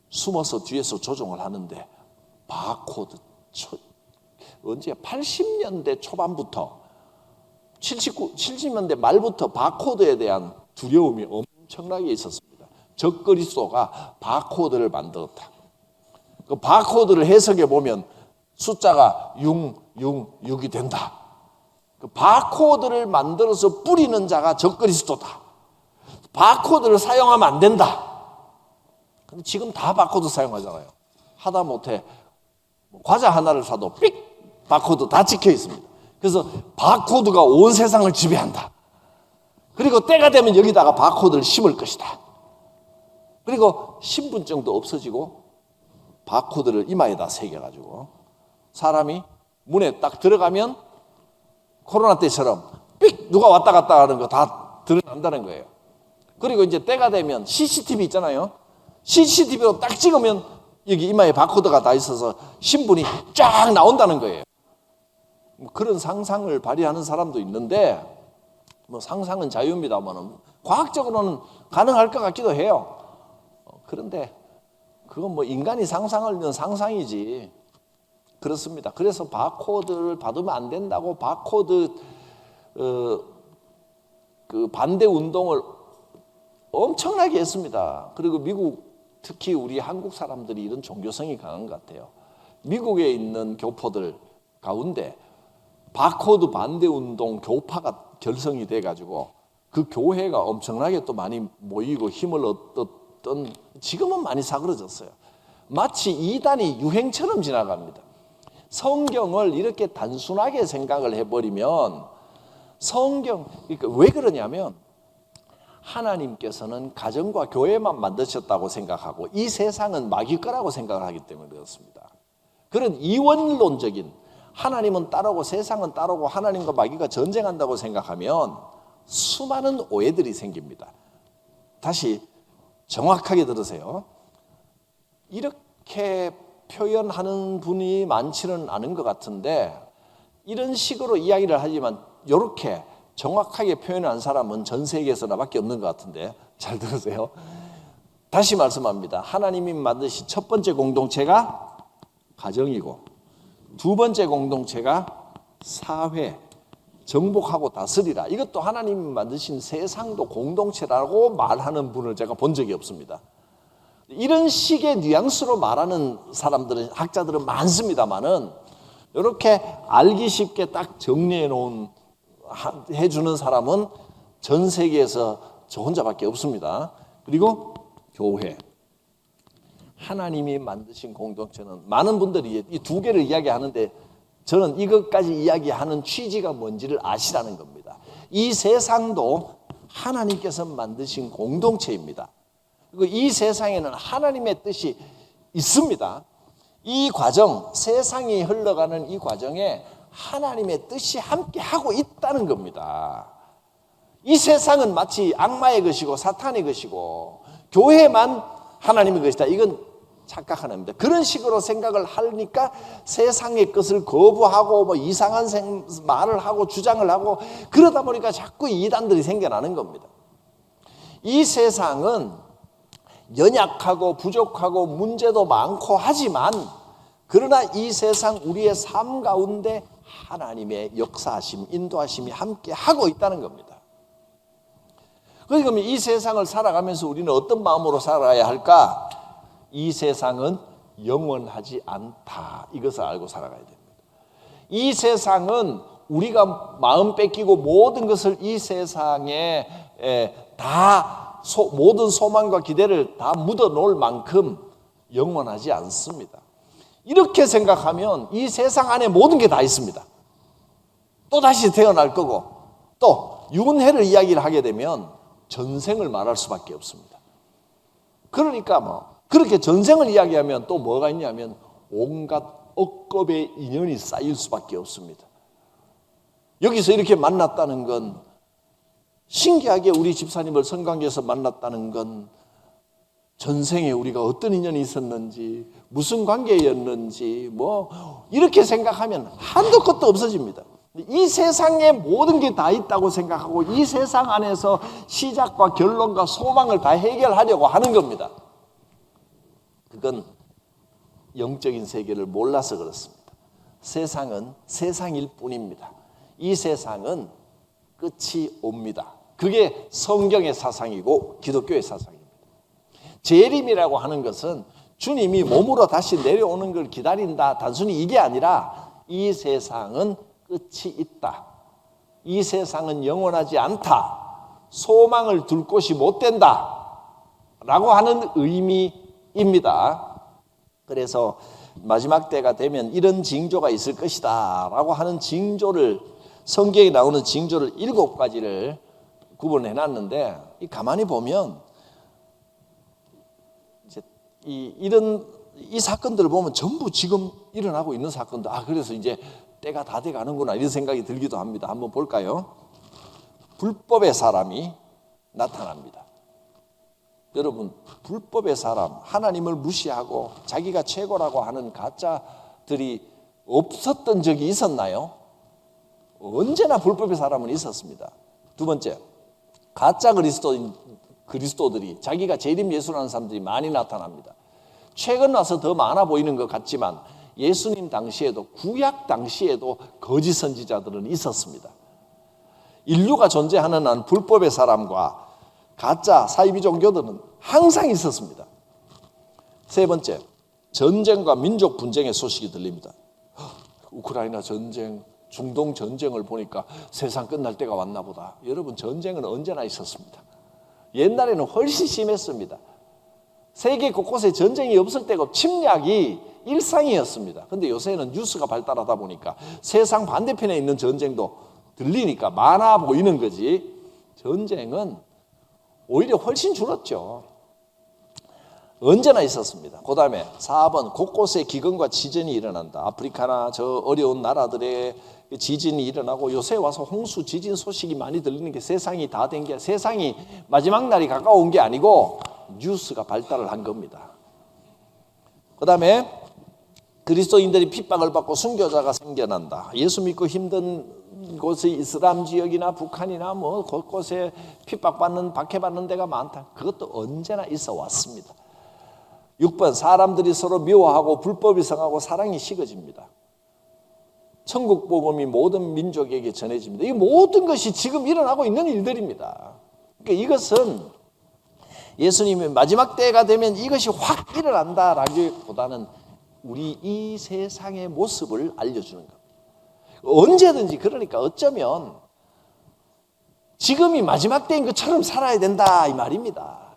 숨어서 뒤에서 조종을 하는데 바코드 언제 80년대 초반부터 70년대 말부터 바코드에 대한 두려움이 엄청나게 있었습니다. 적그리스도가 바코드를 만들었다. 그 바코드를 해석해 보면 숫자가 666이 된다. 그 바코드를 만들어서 뿌리는 자가 적그리스도다. 바코드를 사용하면 안 된다. 근데 지금 다 바코드 사용하잖아요. 하다못해 과자 하나를 사도 삑 바코드 다 찍혀 있습니다. 그래서 바코드가 온 세상을 지배한다. 그리고 때가 되면 여기다가 바코드를 심을 것이다. 그리고 신분증도 없어지고 바코드를 이마에다 새겨가지고 사람이 문에 딱 들어가면 코로나 때처럼 삑 누가 왔다 갔다 하는 거 다 드러난다는 거예요. 그리고 이제 때가 되면 CCTV 있잖아요. CCTV로 딱 찍으면 여기 이마에 바코드가 다 있어서 신분이 쫙 나온다는 거예요. 그런 상상을 발휘하는 사람도 있는데 뭐 상상은 자유입니다만 과학적으로는 가능할 것 같기도 해요. 그런데 그건 뭐 인간이 상상을 하면 상상이지. 그렇습니다. 그래서 바코드를 받으면 안 된다고 바코드 그 반대 운동을 엄청나게 했습니다. 그리고 미국, 특히 우리 한국 사람들이 이런 종교성이 강한 것 같아요. 미국에 있는 교포들 가운데 바코드 반대 운동 교파가 결성이 돼가지고 그 교회가 엄청나게 또 많이 모이고 힘을 얻었던, 지금은 많이 사그러졌어요. 마치 이단이 유행처럼 지나갑니다. 성경을 이렇게 단순하게 생각을 해버리면 그러니까 왜 그러냐면 하나님께서는 가정과 교회만 만드셨다고 생각하고 이 세상은 마귀 거라고 생각을 하기 때문에 그렇습니다. 그런 이원론적인, 하나님은 따르고 세상은 따르고 하나님과 마귀가 전쟁한다고 생각하면 수많은 오해들이 생깁니다. 다시 정확하게 들으세요. 이렇게 표현하는 분이 많지는 않은 것 같은데 이런 식으로 이야기를 하지만 이렇게 정확하게 표현한 사람은 전 세계에서 나밖에 없는 것 같은데 잘 들으세요. 다시 말씀합니다. 하나님이 만드신 첫 번째 공동체가 가정이고 두 번째 공동체가 사회, 정복하고 다스리라. 이것도 하나님이 만드신 세상도 공동체라고 말하는 분을 제가 본 적이 없습니다. 이런 식의 뉘앙스로 말하는 사람들은, 학자들은 많습니다만은 이렇게 알기 쉽게 딱 정리해 놓은 해주는 사람은 전 세계에서 저 혼자밖에 없습니다. 그리고 교회, 하나님이 만드신 공동체는 많은 분들이 이 두 개를 이야기하는데 저는 이것까지 이야기하는 취지가 뭔지를 아시라는 겁니다. 이 세상도 하나님께서 만드신 공동체입니다. 그리고 이 세상에는 하나님의 뜻이 있습니다. 이 과정, 세상이 흘러가는 이 과정에 하나님의 뜻이 함께 하고 있다는 겁니다. 이 세상은 마치 악마의 것이고 사탄의 것이고 교회만 하나님의 것이다. 이건 착각하는 겁니다. 그런 식으로 생각을 하니까 세상의 것을 거부하고 뭐 이상한 말을 하고 주장을 하고 그러다 보니까 자꾸 이단들이 생겨나는 겁니다. 이 세상은 연약하고 부족하고 문제도 많고 하지만 그러나 이 세상 우리의 삶 가운데 하나님의 역사하심, 인도하심이 함께 하고 있다는 겁니다. 그러니까 이 세상을 살아가면서 우리는 어떤 마음으로 살아야 할까? 이 세상은 영원하지 않다. 이것을 알고 살아가야 됩니다. 이 세상은 우리가 마음 뺏기고 모든 것을 이 세상에 모든 소망과 기대를 다 묻어 놓을 만큼 영원하지 않습니다. 이렇게 생각하면 이 세상 안에 모든 게 다 있습니다. 또 다시 태어날 거고 또 윤회를 이야기를 하게 되면 전생을 말할 수밖에 없습니다. 그러니까 그렇게 전생을 이야기하면 또 뭐가 있냐면 온갖 억겁의 인연이 쌓일 수밖에 없습니다. 여기서 이렇게 만났다는 건, 신기하게 우리 집사님을 성관계에서 만났다는 건 전생에 우리가 어떤 인연이 있었는지, 무슨 관계였는지 이렇게 생각하면 한도 끝도 없어집니다. 이 세상에 모든 게 다 있다고 생각하고 이 세상 안에서 시작과 결론과 소망을 다 해결하려고 하는 겁니다. 그건 영적인 세계를 몰라서 그렇습니다. 세상은 세상일 뿐입니다. 이 세상은 끝이 옵니다. 그게 성경의 사상이고 기독교의 사상입니다. 재림이라고 하는 것은 주님이 몸으로 다시 내려오는 걸 기다린다. 단순히 이게 아니라 이 세상은 끝이 있다. 이 세상은 영원하지 않다. 소망을 둘 곳이 못 된다. 라고 하는 의미입니다. 그래서 마지막 때가 되면 이런 징조가 있을 것이다. 라고 하는 징조를, 성경에 나오는 징조를 7가지를 구분해 놨는데, 가만히 보면 이 사건들을 보면 전부 지금 일어나고 있는 사건들. 그래서 이제 때가 다 돼가는구나 이런 생각이 들기도 합니다. 한번 볼까요? 불법의 사람이 나타납니다. 여러분, 불법의 사람, 하나님을 무시하고 자기가 최고라고 하는 가짜들이 없었던 적이 있었나요? 언제나 불법의 사람은 있었습니다. 두 번째, 가짜 그리스도들이, 자기가 재림 예수라는 사람들이 많이 나타납니다. 최근 와서 더 많아 보이는 것 같지만 예수님 당시에도, 구약 당시에도 거짓 선지자들은 있었습니다. 인류가 존재하는 한 불법의 사람과 가짜 사이비 종교들은 항상 있었습니다. 세 번째, 전쟁과 민족 분쟁의 소식이 들립니다. 우크라이나 전쟁, 중동 전쟁을 보니까 세상 끝날 때가 왔나 보다. 여러분, 전쟁은 언제나 있었습니다. 옛날에는 훨씬 심했습니다. 세계 곳곳에 전쟁이 없을 때고 침략이 일상이었습니다. 그런데 요새는 뉴스가 발달하다 보니까 세상 반대편에 있는 전쟁도 들리니까 많아 보이는 거지, 전쟁은 오히려 훨씬 줄었죠. 언제나 있었습니다. 그 다음에 4번, 곳곳에 기근과 지진이 일어난다. 아프리카나 저 어려운 나라들의 지진이 일어나고, 요새 와서 홍수, 지진 소식이 많이 들리는 게 세상이 다 된 게, 세상이 마지막 날이 가까운 게 아니고 뉴스가 발달을 한 겁니다. 그 다음에 그리스도인들이 핍박을 받고 순교자가 생겨난다. 예수 믿고 힘든 곳의 이슬람 지역이나 북한이나 뭐 곳곳에 핍박받는, 박해받는 데가 많다. 그것도 언제나 있어 왔습니다. 6번, 사람들이 서로 미워하고 불법이 성하고 사랑이 식어집니다. 천국 복음이 모든 민족에게 전해집니다. 이 모든 것이 지금 일어나고 있는 일들입니다. 그러니까 이것은 예수님의 마지막 때가 되면 이것이 확 일어난다라기보다는 우리 이 세상의 모습을 알려주는 겁니다. 언제든지, 그러니까 어쩌면 지금이 마지막 때인 것처럼 살아야 된다 이 말입니다.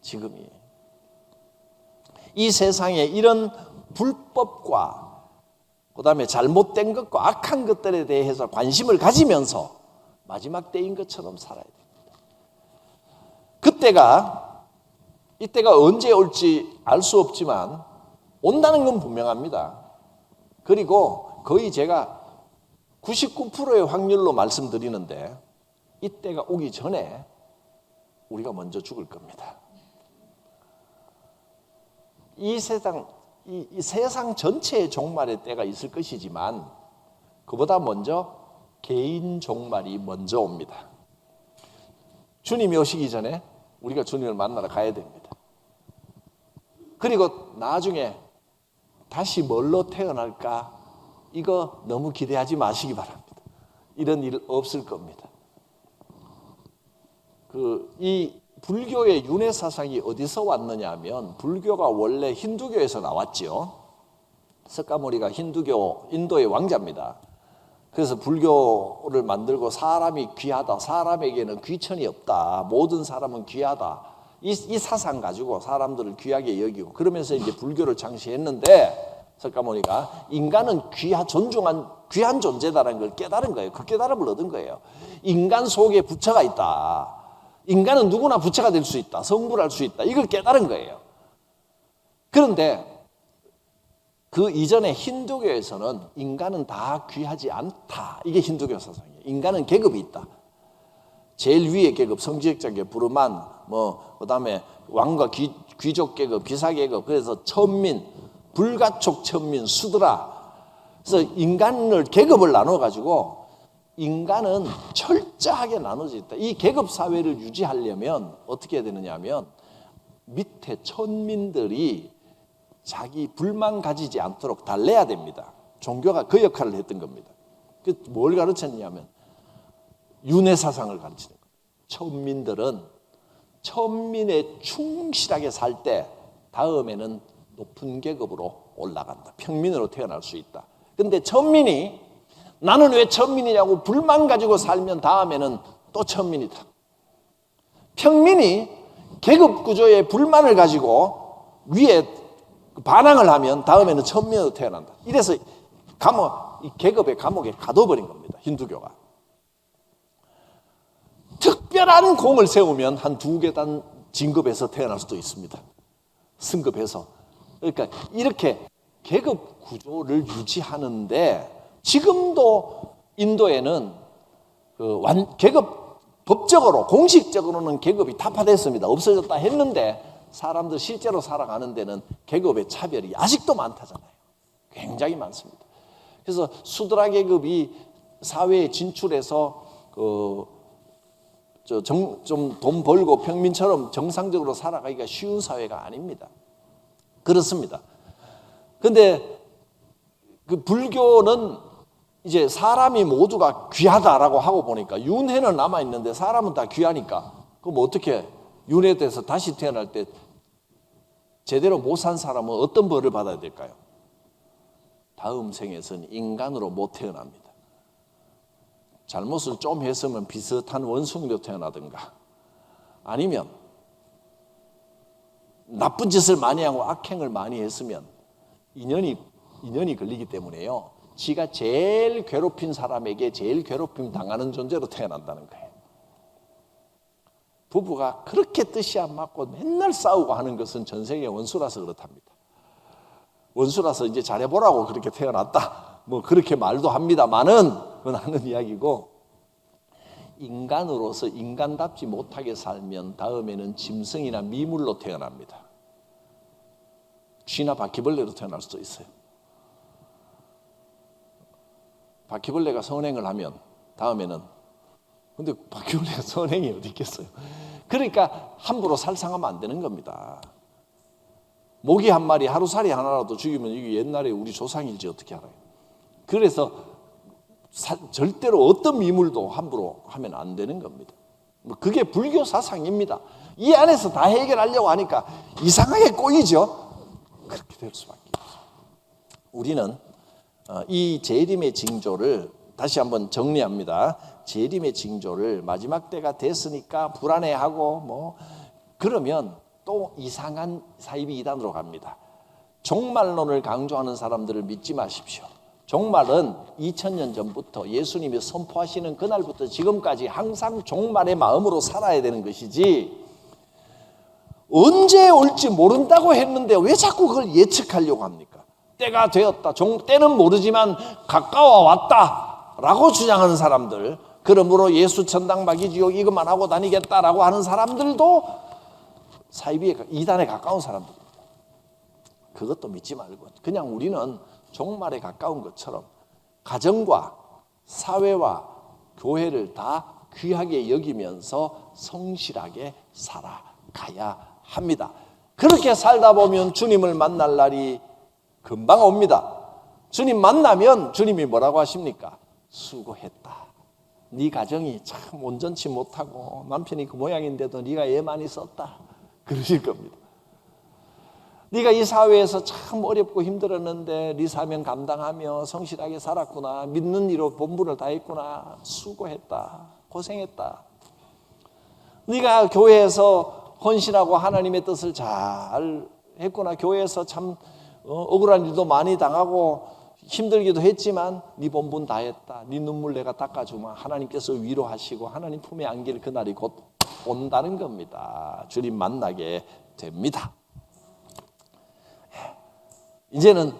지금이. 이 세상에 이런 불법과 그 다음에 잘못된 것과 악한 것들에 대해서 관심을 가지면서 마지막 때인 것처럼 살아야 됩니다. 이때가 언제 올지 알 수 없지만 온다는 건 분명합니다. 그리고 거의 제가 99%의 확률로 말씀드리는데, 이때가 오기 전에 우리가 먼저 죽을 겁니다. 이 세상 전체의 종말의 때가 있을 것이지만 그보다 먼저 개인 종말이 먼저 옵니다. 주님이 오시기 전에 우리가 주님을 만나러 가야 됩니다. 그리고 나중에 다시 뭘로 태어날까? 이거 너무 기대하지 마시기 바랍니다. 이런 일 없을 겁니다. 이 불교의 윤회 사상이 어디서 왔느냐 하면, 불교가 원래 힌두교에서 나왔죠. 석가모니가 인도의 왕자입니다. 그래서 불교를 만들고 사람이 귀하다, 사람에게는 귀천이 없다, 모든 사람은 귀하다, 이 사상 가지고 사람들을 귀하게 여기고, 그러면서 이제 불교를 창시했는데, 석가모니가 인간은 존중한 귀한 존재다라는 걸 깨달은 거예요. 그 깨달음을 얻은 거예요. 인간 속에 부처가 있다. 인간은 누구나 부처가 될 수 있다. 성불할 수 있다. 이걸 깨달은 거예요. 그런데 그 이전에 힌두교에서는 인간은 다 귀하지 않다. 이게 힌두교 사상이에요. 인간은 계급이 있다. 제일 위의 계급, 성지ек자 계급, 부르만, 그다음에 왕과 귀족 계급, 기사 계급, 그래서 천민, 불가촉 천민, 수드라. 그래서 인간을 계급을 나눠 가지고 인간은 철저하게 나눠져 있다. 이 계급 사회를 유지하려면 어떻게 해야 되느냐 하면, 밑에 천민들이 자기 불만 가지지 않도록 달래야 됩니다. 종교가 그 역할을 했던 겁니다. 뭘 가르쳤냐면 윤회 사상을 가르치는 거예요. 천민들은 천민에 충실하게 살 때 다음에는 높은 계급으로 올라간다. 평민으로 태어날 수 있다. 근데 천민이 나는 왜 천민이냐고 불만 가지고 살면 다음에는 또 천민이다. 평민이 계급 구조에 불만을 가지고 위에 반항을 하면 다음에는 천민으로 태어난다. 이래서 이 계급의 감옥에 가둬버린 겁니다. 힌두교가. 특별한 공을 세우면 한 2계단 진급해서 태어날 수도 있습니다. 승급해서. 그러니까 이렇게 계급 구조를 유지하는데, 지금도 인도에는 계급, 법적으로 공식적으로는 계급이 타파됐습니다. 없어졌다 했는데 사람들 실제로 살아가는 데는 계급의 차별이 아직도 많다잖아요. 굉장히 많습니다. 그래서 수드라 계급이 사회에 진출해서 좀 돈 벌고 평민처럼 정상적으로 살아가기가 쉬운 사회가 아닙니다. 그렇습니다. 근데 그 불교는 이제 사람이 모두가 귀하다라고 하고 보니까 윤회는 남아있는데 사람은 다 귀하니까 그럼 어떻게 윤회돼서 다시 태어날 때 제대로 못 산 사람은 어떤 벌을 받아야 될까요? 다음 생에서는 인간으로 못 태어납니다. 잘못을 좀 했으면 비슷한 원숭이로 태어나든가 아니면 나쁜 짓을 많이 하고 악행을 많이 했으면 인연이 걸리기 때문에요. 지가 제일 괴롭힌 사람에게 제일 괴롭힘 당하는 존재로 태어난다는 거예요. 부부가 그렇게 뜻이 안 맞고 맨날 싸우고 하는 것은 전 세계 원수라서 그렇답니다. 원수라서 이제 잘해보라고 그렇게 태어났다. 뭐 그렇게 말도 합니다만은 그건 하는 이야기고 인간으로서 인간답지 못하게 살면 다음에는 짐승이나 미물로 태어납니다. 쥐나 바퀴벌레로 태어날 수도 있어요. 바퀴벌레가 선행을 하면 다음에는 근데 바퀴벌레가 선행이 어디 있겠어요? 그러니까 함부로 살상하면 안 되는 겁니다. 모기 한 마리 하루살이 하나라도 죽이면 이게 옛날에 우리 조상일지 어떻게 알아요? 그래서 절대로 어떤 미물도 함부로 하면 안 되는 겁니다. 그게 불교 사상입니다. 이 안에서 다 해결하려고 하니까 이상하게 꼬이죠. 그렇게 될 수밖에 없어요. 우리는 이 재림의 징조를 다시 한번 정리합니다. 재림의 징조를 마지막 때가 됐으니까 불안해하고 뭐 그러면 또 이상한 사이비 이단으로 갑니다. 종말론을 강조하는 사람들을 믿지 마십시오. 종말은 2000년 전부터 예수님이 선포하시는 그날부터 지금까지 항상 종말의 마음으로 살아야 되는 것이지 언제 올지 모른다고 했는데 왜 자꾸 그걸 예측하려고 합니까? 때가 되었다. 때는 모르지만 가까워 왔다라고 주장하는 사람들, 그러므로 예수 천당 마귀 지옥 이것만 하고 다니겠다라고 하는 사람들도 사이비의 이단에 가까운 사람들입니다. 그것도 믿지 말고 그냥 우리는 종말에 가까운 것처럼 가정과 사회와 교회를 다 귀하게 여기면서 성실하게 살아가야 합니다. 그렇게 살다 보면 주님을 만날 날이 금방 옵니다. 주님 만나면 주님이 뭐라고 하십니까? 수고했다. 네 가정이 참 온전치 못하고 남편이 그 모양인데도 네가 애 많이 썼다. 그러실 겁니다. 네가 이 사회에서 참 어렵고 힘들었는데 네 사명 감당하며 성실하게 살았구나. 믿는 이로 본분을 다했구나. 수고했다. 고생했다. 네가 교회에서 헌신하고 하나님의 뜻을 잘 했구나. 교회에서 참 억울한 일도 많이 당하고 힘들기도 했지만 네 본분 다 했다. 네 눈물 내가 닦아주마. 하나님께서 위로하시고 하나님 품에 안길 그날이 곧 온다는 겁니다. 주님 만나게 됩니다. 이제는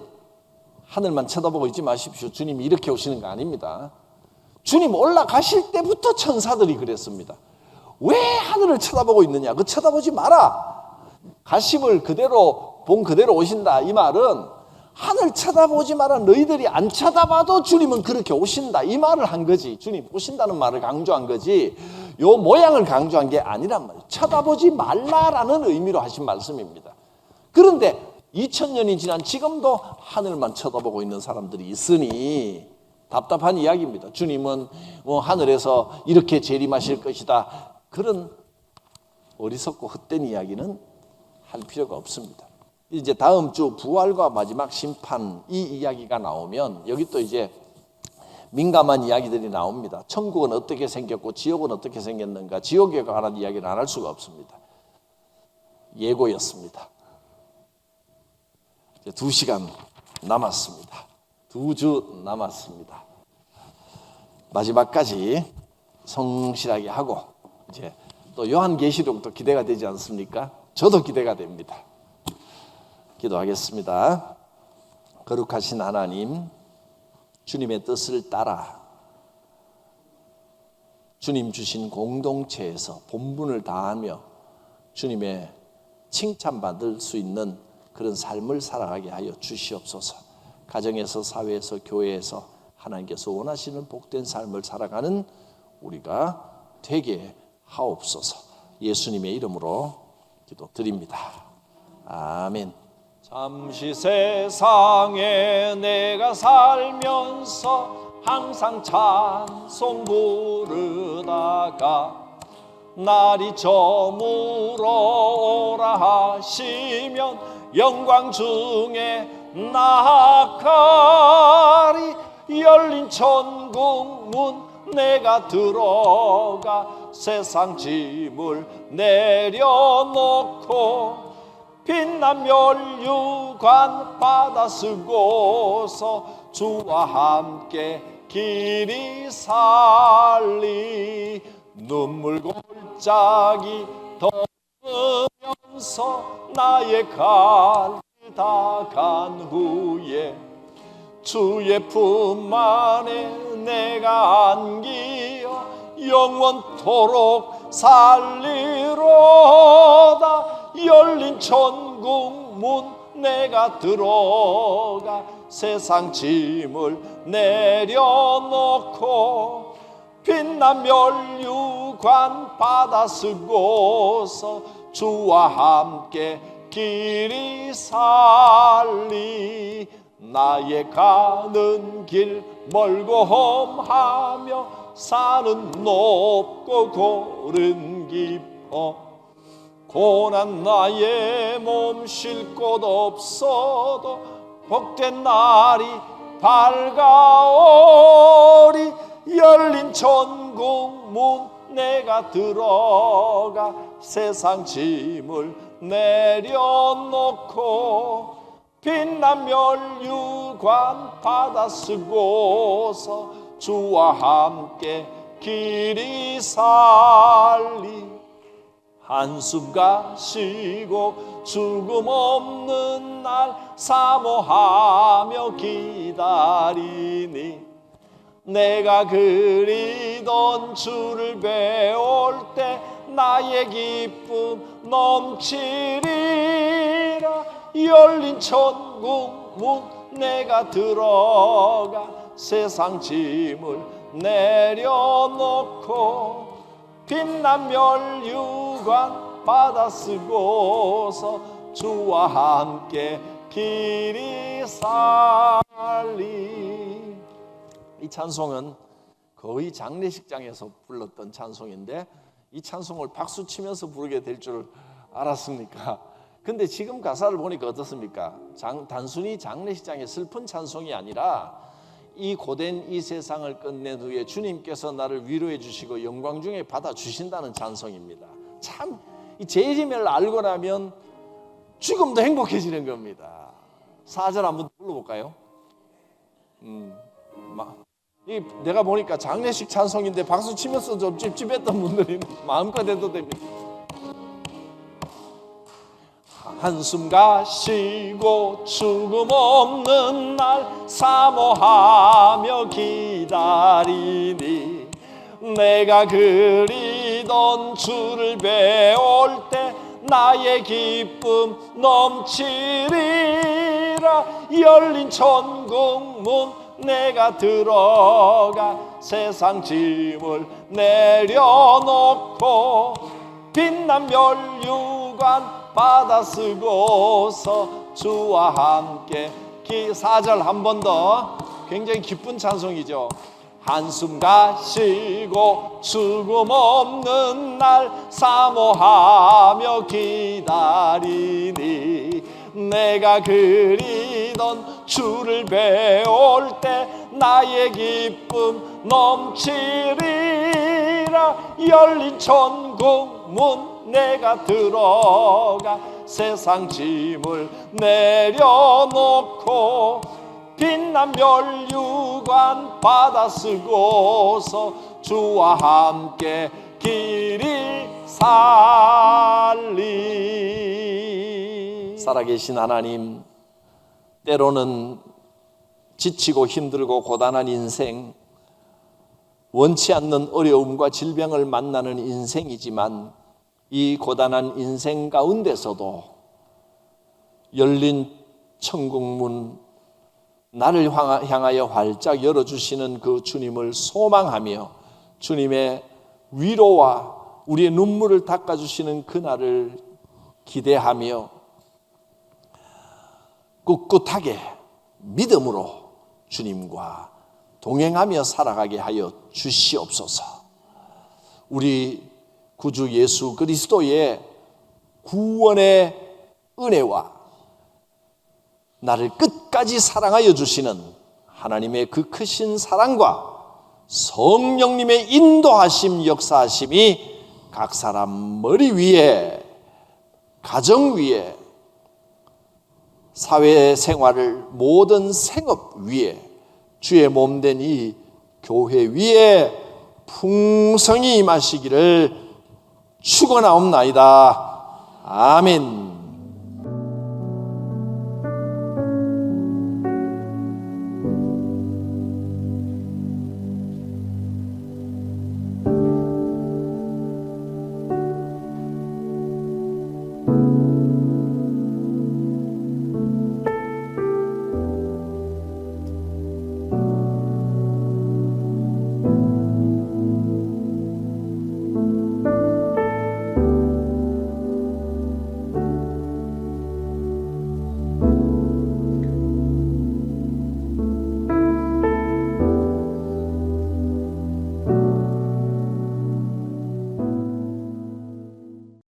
하늘만 쳐다보고 있지 마십시오. 주님이 이렇게 오시는 거 아닙니다. 주님 올라가실 때부터 천사들이 그랬습니다. 왜 하늘을 쳐다보고 있느냐? 그 쳐다보지 마라. 가심을 그대로 본 그대로 오신다. 이 말은 하늘 쳐다보지 마라. 너희들이 안 쳐다봐도 주님은 그렇게 오신다. 이 말을 한 거지. 주님 오신다는 말을 강조한 거지. 요 모양을 강조한 게 아니란 말이에요. 쳐다보지 말라라는 의미로 하신 말씀입니다. 그런데 2000년이 지난 지금도 하늘만 쳐다보고 있는 사람들이 있으니 답답한 이야기입니다. 주님은 하늘에서 이렇게 재림하실 것이다. 그런 어리석고 헛된 이야기는 할 필요가 없습니다. 이제 다음 주 부활과 마지막 심판 이 이야기가 나오면 여기 또 이제 민감한 이야기들이 나옵니다. 천국은 어떻게 생겼고 지옥은 어떻게 생겼는가. 지옥에 관한 이야기를 안 할 수가 없습니다. 예고였습니다. 이제 2시간 남았습니다. 2주 남았습니다. 마지막까지 성실하게 하고 이제 또 요한계시록도 기대가 되지 않습니까? 저도 기대가 됩니다. 기도하겠습니다. 거룩하신 하나님, 주님의 뜻을 따라 주님 주신 공동체에서 본분을 다하며 주님의 칭찬받을 수 있는 그런 삶을 살아가게 하여 주시옵소서. 가정에서 사회에서 교회에서 하나님께서 원하시는 복된 삶을 살아가는 우리가 되게 하옵소서. 예수님의 이름으로 기도드립니다. 아멘. 잠시 세상에 내가 살면서 항상 찬송 부르다가 날이 저물어 오라 하시면 영광 중에 나아가리. 열린 천국 문 내가 들어가 세상 짐을 내려놓고 빛난 멸류관 받아 쓰고서 주와 함께 길이 살리. 눈물 골짜기 덮으면서 나의 갈 길 다 간 후에 주의 품 안에 내가 안기어 영원토록 살리로다. 열린 천국 문 내가 들어가 세상 짐을 내려놓고 빛난 멸류관 받아 쓰고서 주와 함께 길이 살리. 나의 가는 길 멀고 험하며 산은 높고 골은 깊어 고난 나의 몸 쉴 곳 없어도 복된 날이 밝아오리. 열린 천국 문 내가 들어가 세상 짐을 내려놓고 빛난 멸류관 받아 쓰고서 주와 함께 길이 살리. 한숨 가시고 죽음 없는 날 사모하며 기다리니 내가 그리던 주를 배울 때 나의 기쁨 넘치리라. 열린 천국 문 내가 들어가 세상 짐을 내려놓고 빛난 멸류관 받아 쓰고서 주와 함께 길이 살리. 이 찬송은 거의 장례식장에서 불렀던 찬송인데 이 찬송을 박수 치면서 부르게 될 줄 알았습니까? 근데 지금 가사를 보니까 어떻습니까? 단순히 장례식장의 슬픈 찬송이 아니라 이 고된 이 세상을 끝낸 후에 주님께서 나를 위로해 주시고 영광 중에 받아주신다는 찬송입니다. 참 이 재림을 알고 나면 죽음도 행복해지는 겁니다. 4절 한번 불러볼까요? 내가 보니까 장례식 찬송인데 박수 치면서 좀 찝찝했던 분들이 마음껏 해도 됩니다. 한숨 가시고 죽음 없는 날 사모하며 기다리니 내가 그리던 주를 배울 때 나의 기쁨 넘치리라. 열린 천국 문 내가 들어가 세상 짐을 내려놓고 빛난 멸류관 받아 쓰고서 주와 함께 4절 한 번 더. 굉장히 기쁜 찬송이죠. 한숨 가시고 죽음 없는 날 사모하며 기다리니 내가 그리던 주를 배울 때 나의 기쁨 넘치리라. 열린 천국 문 내가 들어가 세상 짐을 내려놓고 빛난 멸류관 받아 쓰고서 주와 함께 길이 살리. 살아계신 하나님, 때로는 지치고 힘들고 고단한 인생, 원치 않는 어려움과 질병을 만나는 인생이지만 이 고단한 인생 가운데서도 열린 천국문 나를 향하여 활짝 열어주시는 그 주님을 소망하며 주님의 위로와 우리의 눈물을 닦아주시는 그날을 기대하며 꿋꿋하게 믿음으로 주님과 동행하며 살아가게 하여 주시옵소서. 우리 구주 예수 그리스도의 구원의 은혜와 나를 끝까지 사랑하여 주시는 하나님의 그 크신 사랑과 성령님의 인도하심, 역사하심이 각 사람 머리 위에, 가정 위에, 사회생활을 모든 생업 위에, 주의 몸된 이 교회 위에 풍성히 임하시기를 축원하옵나이다. 아멘.